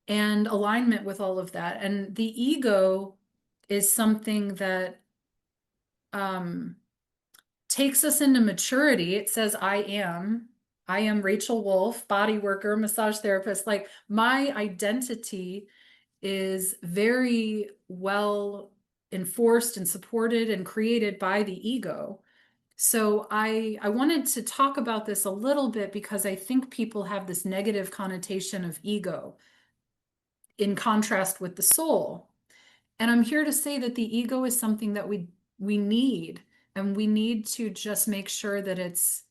and alignment with all of that. And the ego is something that um, takes us into maturity. It says, I am Rachel Wolff, body worker, massage therapist. Like my identity is very well enforced and supported and created by the ego. So I wanted to talk about this a little bit because I think people have this negative connotation of ego in contrast with the soul. And I'm here to say that the ego is something that we need, and we need to just make sure that it's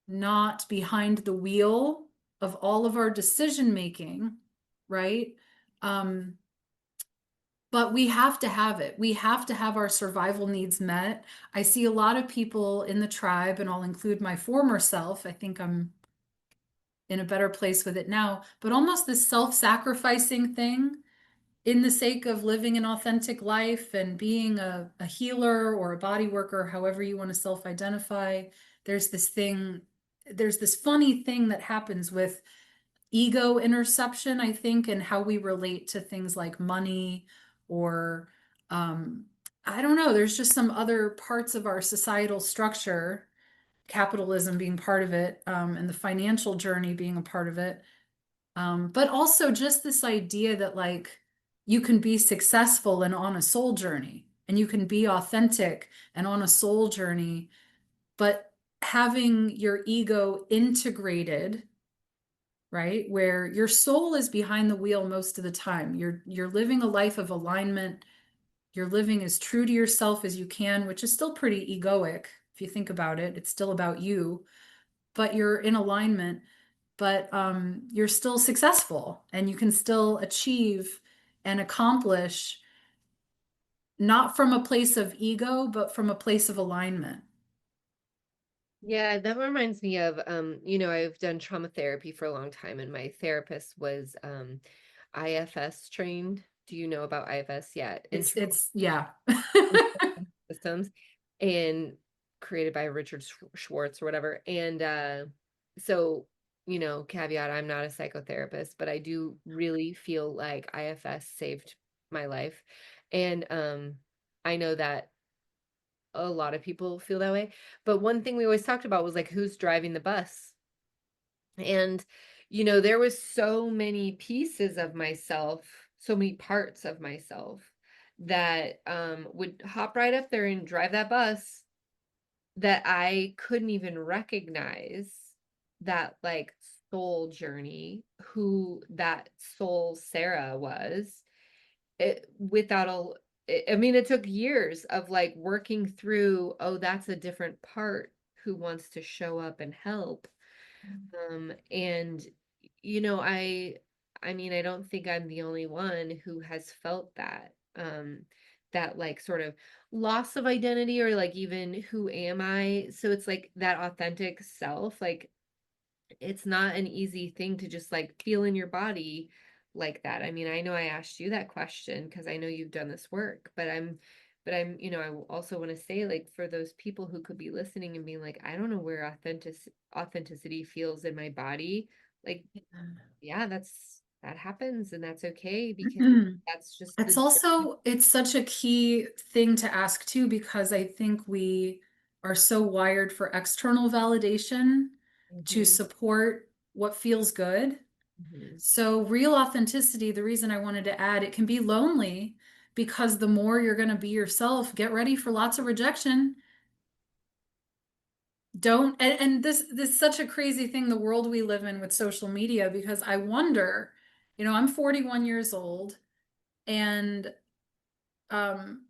not behind the wheel of all of our decision making, right? Um, but we have to have it. We have to have our survival needs met. I see a lot of people in the tribe, and I'll include my former self. I think I'm in a better place with it now, but almost this self-sacrificing thing in the sake of living an authentic life and being a healer or a body worker, however you want to self-identify. There's this thing, there's this funny thing that happens with ego interception, I think, and how we relate to things like money or um, I don't know, there's just some other parts of our societal structure, capitalism being part of it, and the financial journey being a part of it. But also just this idea that like you can be successful and on a soul journey, and you can be authentic and on a soul journey, but having your ego integrated, right? Where your soul is behind the wheel most of the time. You're living a life of alignment. You're living as true to yourself as you can, which is still pretty egoic if you think about it. It's still about you, but you're in alignment, but you're still successful and you can still achieve and accomplish, not from a place of ego, but from a place of alignment. Yeah, that reminds me of I've done trauma therapy for a long time and my therapist was IFS trained. Do you know about IFS yet? Yeah. Internal systems and created by Richard Schwartz or whatever. And so, caveat, I'm not a psychotherapist, but I do really feel like IFS saved my life. And I know that a lot of people feel that way. But one thing we always talked about was like who's driving the bus. And there was so many pieces of myself, so many parts of myself that would hop right up there and drive that bus. that I couldn't even recognize that like soul journey, who that soul Sarah was, without I mean, it took years of like working through, oh, that's a different part who wants to show up and help. And I mean, I don't think I'm the only one who has felt that. That like sort of loss of identity, or like even who am I? So it's like that authentic self, like it's not an easy thing to just like feel in your body like that. I mean, I know I asked you that question because I know you've done this work, but I'm, I also want to say, like, for those people who could be listening and being like, I don't know where authenticity feels in my body, like, yeah, that happens and that's okay, because that's just It's the also, it's such a key thing to ask too, because I think we are so wired for external validation to Mhm, support what feels good. mhm, So real authenticity, the reason I wanted to add, it can be lonely because the more you're going to be yourself, get ready for lots of rejection. Don't, and this is such a crazy thing, the world we live in with social media, because I wonder, I'm 41 years old and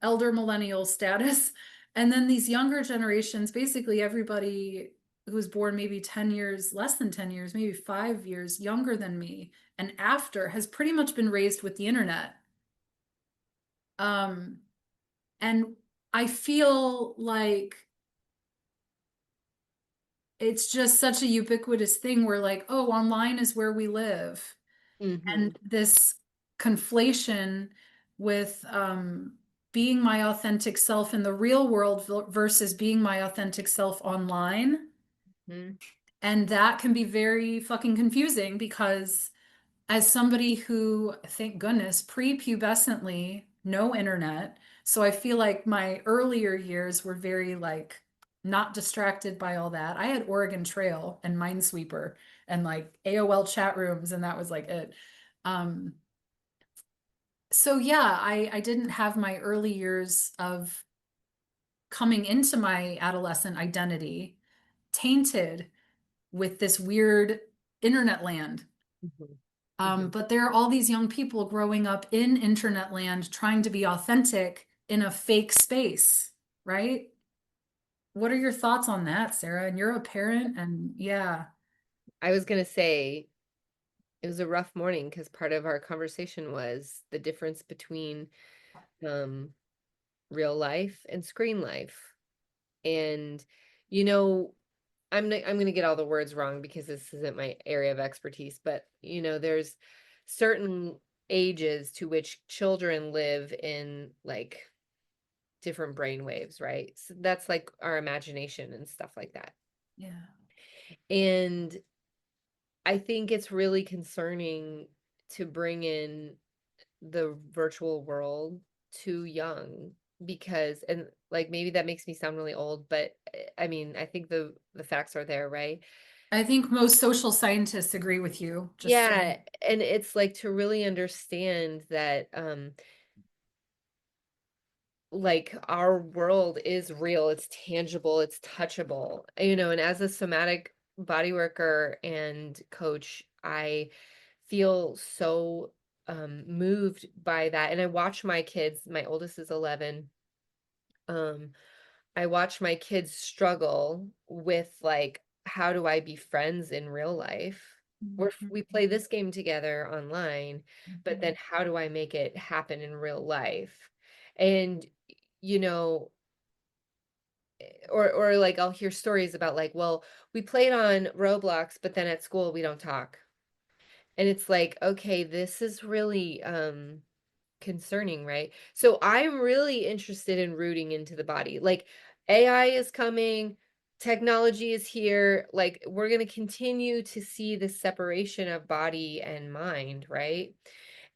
elder millennial status. And then these younger generations, basically everybody who was born maybe 10 years, less than 10 years, maybe 5 years younger than me, and after has pretty much been raised with the internet. Um, and I feel like it's just such a ubiquitous thing where, like, oh, online is where we live. And mhm, this conflation with being my authentic self in the real world versus being my authentic self online. mhm, And that can be very fucking confusing because, as somebody who, thank goodness, prepubescently, no internet. So I feel like my earlier years were very like not distracted by all that. I had Oregon Trail and Minesweeper and like AOL chat rooms, and that was like it. Um, so yeah, I didn't have my early years of coming into my adolescent identity tainted with this weird internet land. mhm, mhm. But there are all these young people growing up in internet land trying to be authentic in a fake space, right? What are your thoughts on that, Sarah? And you're a parent, and yeah, I was gonna say it was a rough morning because part of our conversation was the difference between um real life and screen life. And you know, I'm gonna get all the words wrong because this isn't my area of expertise, but there's certain ages to which children live in like different brain waves, right? So that's like our imagination and stuff like that. yeah. And I think it's really concerning to bring in the virtual world too young, because, and like, maybe that makes me sound really old, but I mean, I think the facts are there, right? I think most social scientists agree with you. Just Yeah, saying. and it's like to really understand that like our world is real, it's tangible, it's touchable. And as a somatic body worker and coach, I feel so moved by that. And I watch my kids, my oldest is 11. um I watch my kids struggle with like, how do I be friends in real life? We play this game together online, but then how do I make it happen in real life? And you know, or like I'll hear stories about like, well, we played on Roblox, but then at school we don't talk. And it's like, okay, this is really concerning, right? So I'm really interested in rooting into the body. Like, AI is coming, technology is here, like we're going to continue to see the separation of body and mind, right?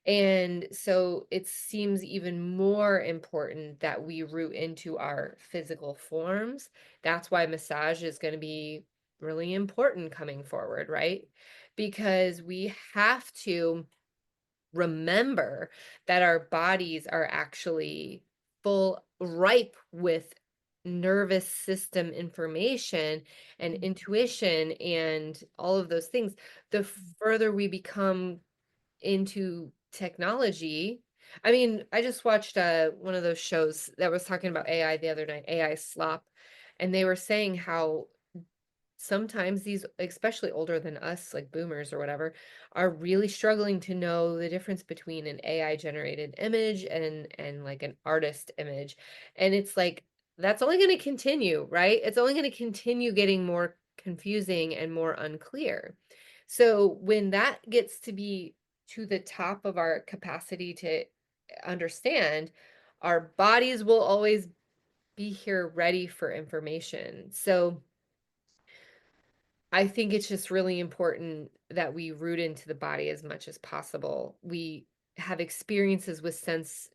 And so it seems even more important that we root into our physical forms. That's why massage is going to be really important coming forward, right? Because we have to remember that our bodies are actually full ripe with nervous system information and intuition and all of those things, the further we become into technology. I mean, I just watched one of those shows that was talking about AI the other night, AI slop, and they were saying how sometimes these, especially older than us, like boomers or whatever, are really struggling to know the difference between an AI generated image and like an artist image. And it's like that's only going to continue, right? It's only going to continue getting more confusing and more unclear. So when that gets to be to the top of our capacity to understand, our bodies will always be here ready for information. So I think it's just really important that we root into the body as much as possible. We have experiences with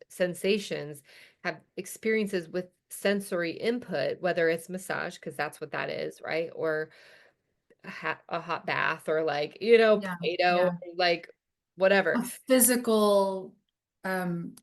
sensations, have experiences with sensory input, whether it's massage, because that's what that is, right? Or a hot bath, or like, Yeah, Play-Doh, yeah. or like whatever. A physical um,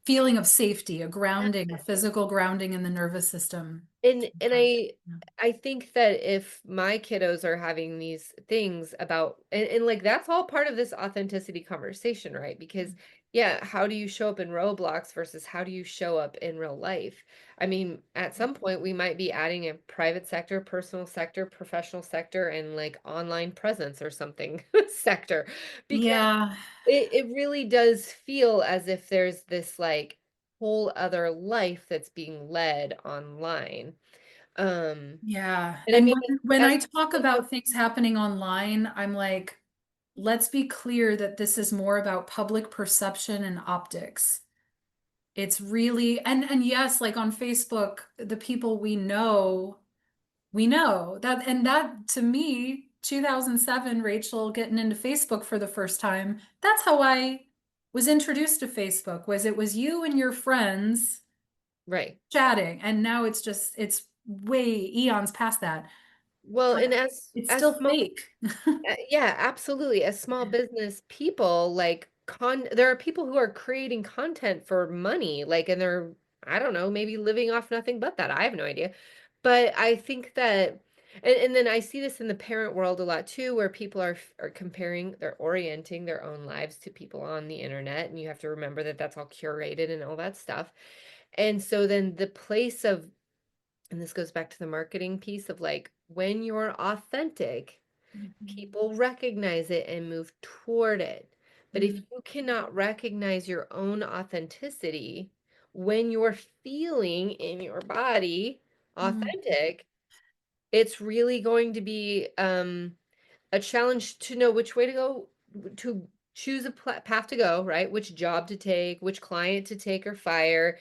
feeling of safety, a grounding, a physical grounding in the nervous system. And Okay. I think that if my kiddos are having these things about, and like that's all part of this authenticity conversation, right? Because yeah, how do you show up in Roblox versus how do you show up in real life? I mean, at some point we might be adding a private sector, personal sector, professional sector, and like online presence or something sector, because Yeah, it really does feel as if there's this like whole other life that's being led online. Um, yeah. and I And mean, when as I talk about things happening online, I'm like, let's be clear that this is more about public perception and optics. It's really, and yes, like on Facebook, the people we know that, and that to me, 2007, Rachel getting into Facebook for the first time, that's how I was introduced to Facebook, was it was you and your friends right. chatting, and now it's way eons past that, Well, but and it's as still small, fake. yeah, absolutely. As small business people, like there are people who are creating content for money, like, and they're, I don't know, maybe living off nothing but that. I have no idea. But I think that, and then I see this in the parent world a lot too, where people are comparing, they're orienting their own lives to people on the internet, and you have to remember that that's all curated and all that stuff. And so then the place of, and this goes back to the marketing piece of like when you're authentic, Mhm. people recognize it and move toward it. But if Mm, you cannot recognize your own authenticity when you're feeling in your body mm, authentic, it's really going to be a challenge to know which way to go, to choose a path to go, right? Which job to take, which client to take or fire.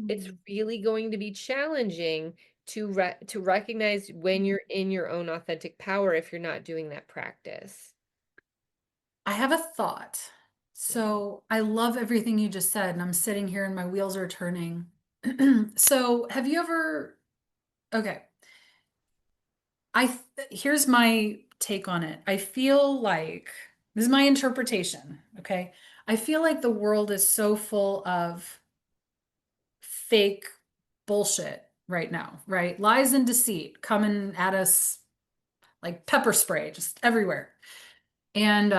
It's mm, really going to be challenging to recognize when mm. you're in your own authentic power if you're not doing that practice. I have a thought. Yeah. So I love everything you just said, and I'm sitting here and my wheels are turning. So have you ever, okay, here's my take on it. I feel like this is my interpretation, okay? I feel like the world is so full of fake bullshit right now, right? Lies and deceit coming at us like pepper spray just everywhere. And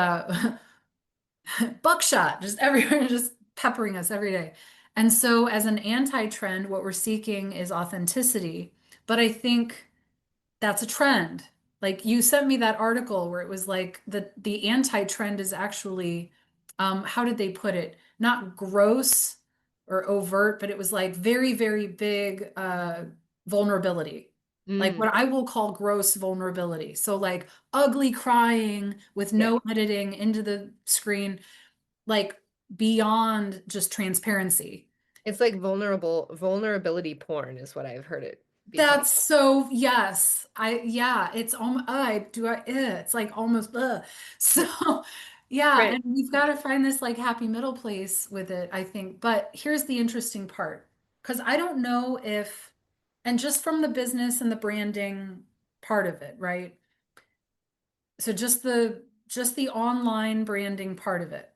buckshot just everywhere, just peppering us every day. And so, as an anti-trend, what we're seeking is authenticity. But I think that's a trend. Like you sent me that article where it was like the anti-trend is actually, how did they put it? Not gross or overt, but it was like very, very big vulnerability. Like Mm, what I will call gross vulnerability. So like ugly crying with yeah. no editing into the screen, like beyond just transparency. It's like vulnerability porn is what I've heard it become. That's so, yes. Yeah, it's almost, it's like almost, so, yeah. Right. And we've got to find this like happy middle place with it, I think. But here's the interesting part, because I don't know if, and just from the business and the branding part of it, right? So just the online branding part of it.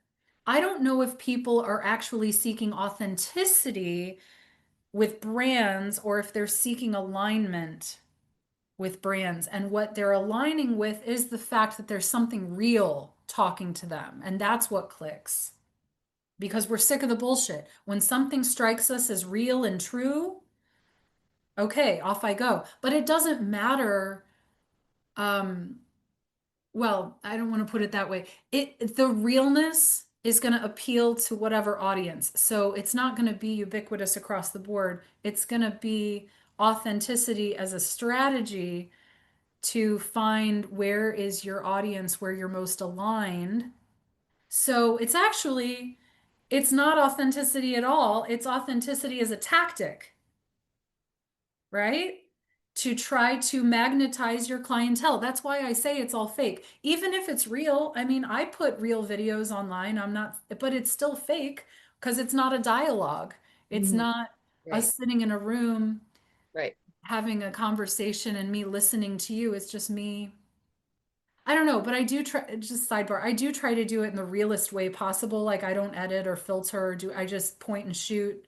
I don't know if people are actually seeking authenticity with brands or if they're seeking alignment with brands. And what they're aligning with is the fact that there's something real talking to them. And that's what clicks because we're sick of the bullshit. When something strikes us as real and true, okay, off I go. But it doesn't matter. Um, well, I don't want to put it that way. The realness is going to appeal to whatever audience. So it's not going to be ubiquitous across the board. It's going to be authenticity as a strategy to find where is your audience, where you're most aligned. So it's not authenticity at all. It's authenticity as a tactic, right? To try to magnetize your clientele. That's why I say it's all fake. Even if it's real, I mean, I put real videos online. I'm not, but it's still fake because it's not a dialogue. It's Mhm. not Right, us sitting in a room right. having a conversation and me listening to you. It's just me. I don't know, but I do try, just sidebar, I do try to do it in the realest way possible. Like I don't edit or filter or I just point and shoot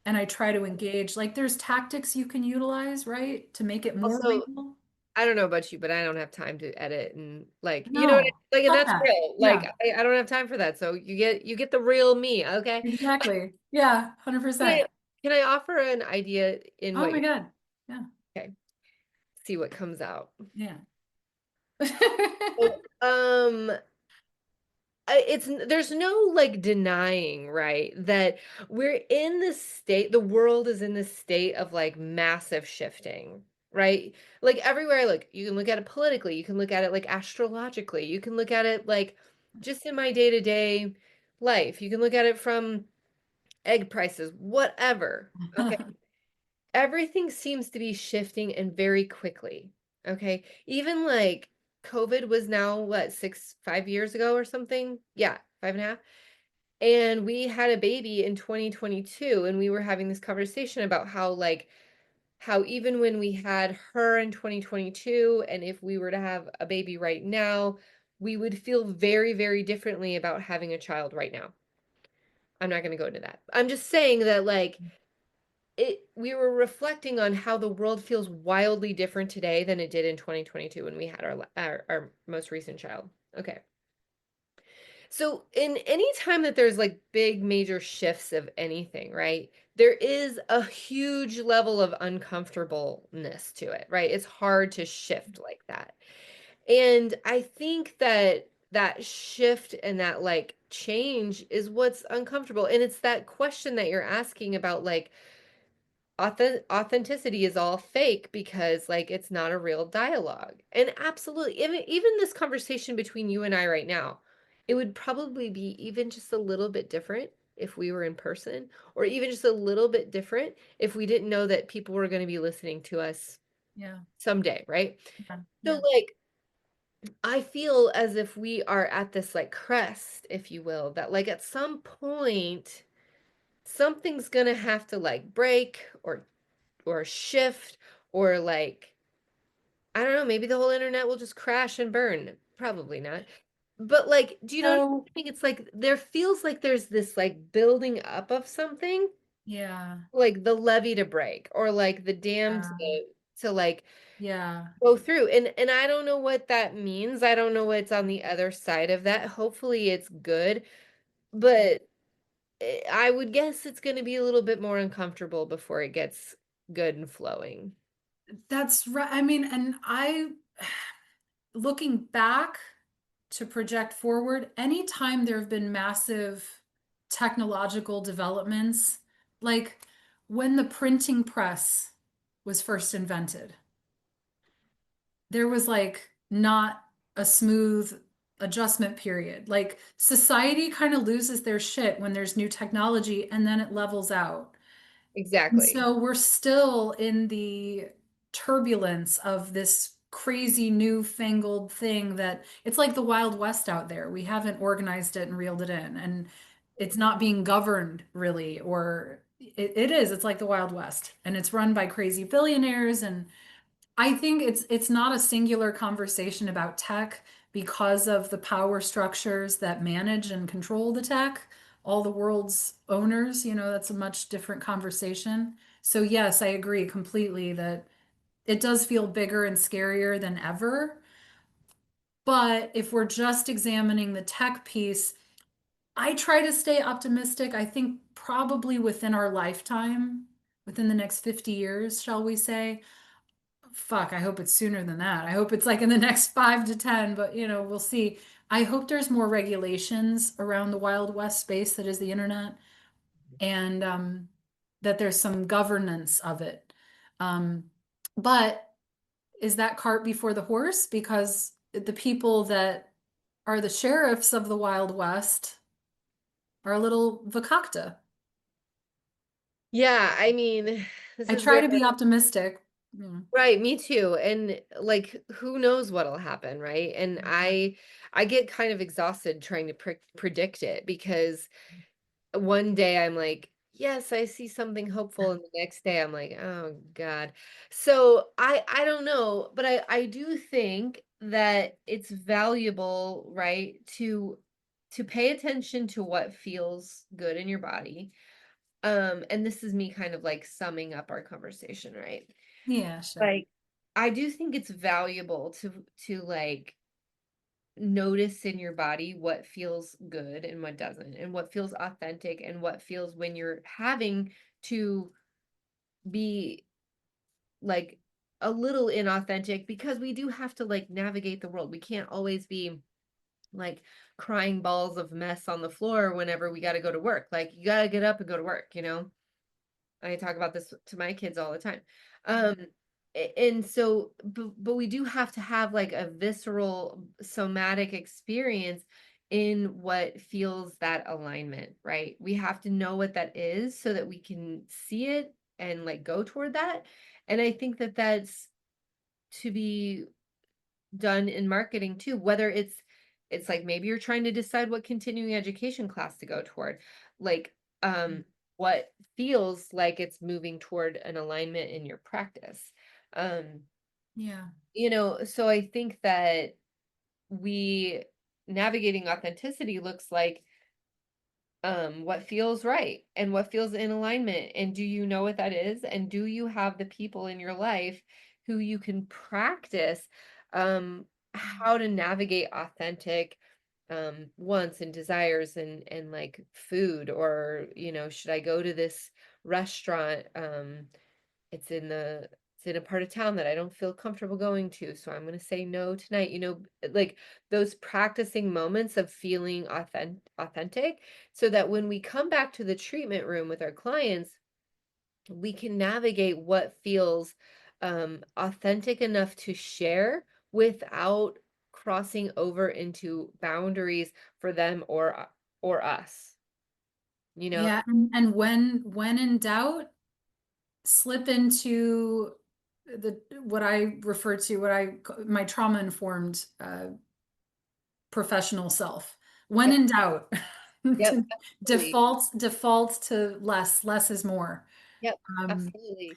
and I try to engage. Like there's tactics you can utilize, right? To make it more Also, real. I don't know about you, but I don't have time to edit and like, you know what No, I, like, and fuck that's that. real. Like, Yeah, I don't have time for that. So you get the real me, okay? exactly. Yeah, Can 100%. I can I offer an idea in Oh what my you're God. Yeah, okay? See what comes out. yeah. So, it's there's no like denying, right, that we're in this state, the world is in this state of like massive shifting, right? Like everywhere I look, you can look at it politically, you can look at it like astrologically, you can look at it like just in my day-to-day life, you can look at it from egg prices, whatever. Okay. Everything seems to be shifting and very quickly. Okay. Even like COVID was now what, 5 years ago or something? Yeah, 5.5. And we had a baby in 2022, and we were having this conversation about how, like, how even when we had her in 2022, and if we were to have a baby right now, we would feel very, very differently about having a child right now. I'm not going to go into that. I'm just saying that, like, we were reflecting on how the world feels wildly different today than it did in 2022 when we had our most recent child. Okay. So in any time that there's like big major shifts of anything, right? There is a huge level of uncomfortableness to it, right? It's hard to shift like that. And I think that that shift and that like change is what's uncomfortable. And it's that question that you're asking about like authenticity is all fake because like it's not a real dialogue. And absolutely, even this conversation between you and I right now, it would probably be even just a little bit different if we were in person, or even just a little bit different if we didn't know that people were going to be listening to us Yeah, someday, right? yeah, So yeah. like I feel as if we are at this like crest, if you will, that like at some point something's going to have to like break or shift, or like I don't know, maybe the whole internet will just crash and burn. Probably not. But like, do you know what So, I think? It's like there feels like there's this like building up of something, yeah, like the levee to break, or like the dam to like yeah. go through. And I don't know what that means. I don't know what's on the other side of that. Hopefully it's good, but I would guess it's going to be a little bit more uncomfortable before it gets good and flowing. That's right. I mean, and looking back to project forward, anytime there have been massive technological developments, like when the printing press was first invented, there was like not a smooth adjustment period. Like society kind of loses their shit when there's new technology and then it levels out. And Exactly. so we're still in the turbulence of this crazy newfangled thing that it's like the Wild West out there. We haven't organized it and reeled it in, and it's not being governed really, or it is. It's like the Wild West, and it's run by crazy billionaires. And I think it's not a singular conversation about tech because of the power structures that manage and control the tech. all the world's owners, that's a much different conversation. So yes, I agree completely that it does feel bigger and scarier than ever. But if we're just examining the tech piece, I try to stay optimistic. I think probably within our lifetime, within the next 50 years, shall we say. Fuck, I hope it's sooner than that. I hope it's like in the next 5 to 10, but we'll see. I hope there's more regulations around the Wild West space that is the internet, and that there's some governance of it. Um, but is that cart before the horse? Because the people that are the sheriffs of the Wild West are a little vakakta. Yeah, I mean, this I is try very to be optimistic. Yeah. right, me too. And like who knows what'll happen, right? And I get kind of exhausted trying to predict it because one day I'm like, yes, I see something hopeful, and the next day I'm like, oh God. So I don't know, but I do think that it's valuable, right, to pay attention to what feels good in your body. And this is me kind of like summing up our conversation, right? Yeah, sure. Like I do think it's valuable to like notice in your body what feels good and what doesn't, and what feels authentic and what feels when you're having to be like a little inauthentic, because we do have to like navigate the world. We can't always be like crying balls of mess on the floor whenever we got to go to work. Like you got to get up and go to work, you know? I talk about this to my kids all the time. Um, and so, but we do have to have like a visceral somatic experience in what feels that alignment, right? We have to know what that is so that we can see it and like go toward that. And I think that that's to be done in marketing too, whether it's like maybe you're trying to decide what continuing education class to go toward, like um what feels like it's moving toward an alignment in your practice. um Yeah. so I think that we navigating authenticity looks like what feels right and what feels in alignment, and do you know what that is, and do you have the people in your life who you can practice um how to navigate authentic wants and desires, and like food, or should I go to this restaurant, it's in a part of town that I don't feel comfortable going to, so I'm going to say no tonight. Like those practicing moments of feeling authentic, so that when we come back to the treatment room with our clients, we can navigate what feels authentic enough to share without crossing over into boundaries for them or us, you know? Yeah, and when in doubt, slip into the what I refer to what I my trauma informed professional self. When Yep, in doubt, yep, to absolutely. default to less. Less is more. Yep, Um, absolutely.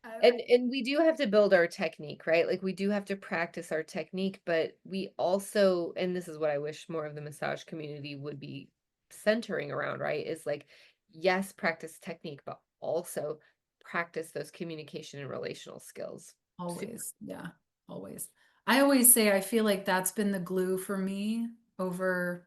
uh, And we do have to build our technique, right? Like we do have to practice our technique, but we also, and this is what I wish more of the massage community would be centering around, right? Is like, yes, practice technique, but also practice those communication and relational skills. Super. always, yeah, always. I always say I feel like that's been the glue for me over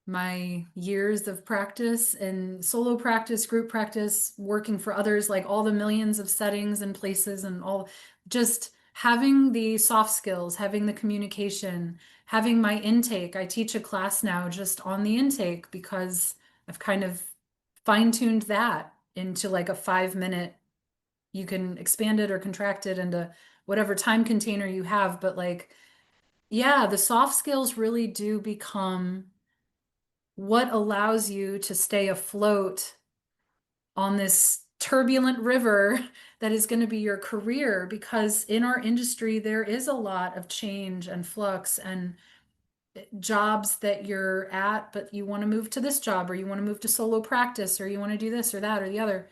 my years of practice and solo practice, group practice, working for others, like all the millions of settings and places and all, just having the soft skills, having the communication, having my intake. I teach a class now just on the intake because I've kind of fine-tuned that into like a 5 minute, you can expand it or contract it into whatever time container you have. But like, yeah, the soft skills really do become what allows you to stay afloat on this turbulent river that is going to be your career, because in our industry there is a lot of change and flux and jobs that you're at, but you want to move to this job or you want to move to solo practice or you want to do this or that or the other.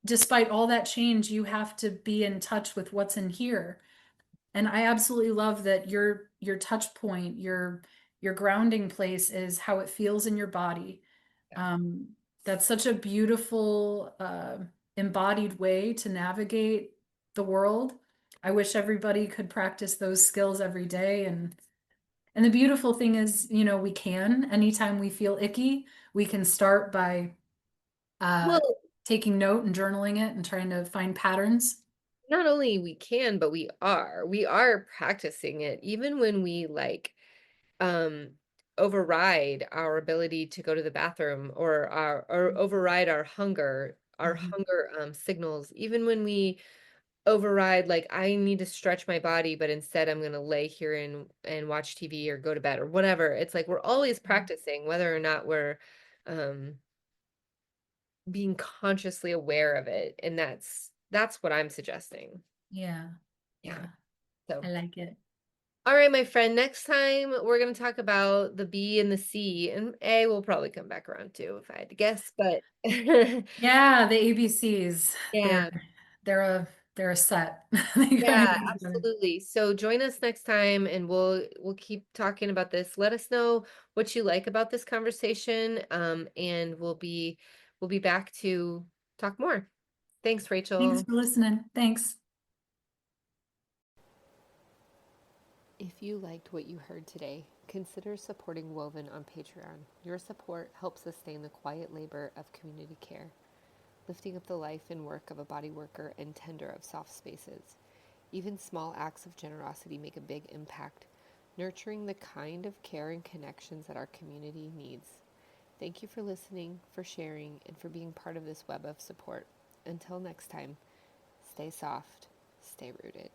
Despite all that change, you have to be in touch with what's in here. And I absolutely love that your touch point, your grounding place is how it feels in your body. Yeah. Um, that's such a beautiful, embodied way to navigate the world. I wish everybody could practice those skills every day. And the beautiful thing is, we can, anytime we feel icky, we can start by uh, Well, taking note and journaling it and trying to find patterns. not only we can, but we are practicing it even when we like um override our ability to go to the bathroom or override our Mhm. hunger signals, even when we override like I need to stretch my body but instead I'm going to lay here and watch TV or go to bed or whatever. It's like we're always practicing whether or not we're um being consciously aware of it, and that's what I'm suggesting. Yeah, Yeah. yeah, So, I like it. all right, my friend, next time we're going to talk about the B and the C, and A will probably come back around too if I had to guess, but Yeah, the ABCs, they're yeah. they're a they're a set. They kind of Yeah, go together. absolutely. So join us next time and we'll keep talking about this. Let us know what you like about this conversation. And we'll be back to talk more. Thanks, Thanks Rachel. for listening. Thanks. If you liked what you heard today, consider supporting Woven on Patreon. Your support helps sustain the quiet labor of community care, lifting up the life and work of a body worker and tender of soft spaces. Even small acts of generosity make a big impact, nurturing the kind of care and connections that our community needs. Thank you for listening, for sharing, and for being part of this web of support. Until next time, stay soft, stay rooted.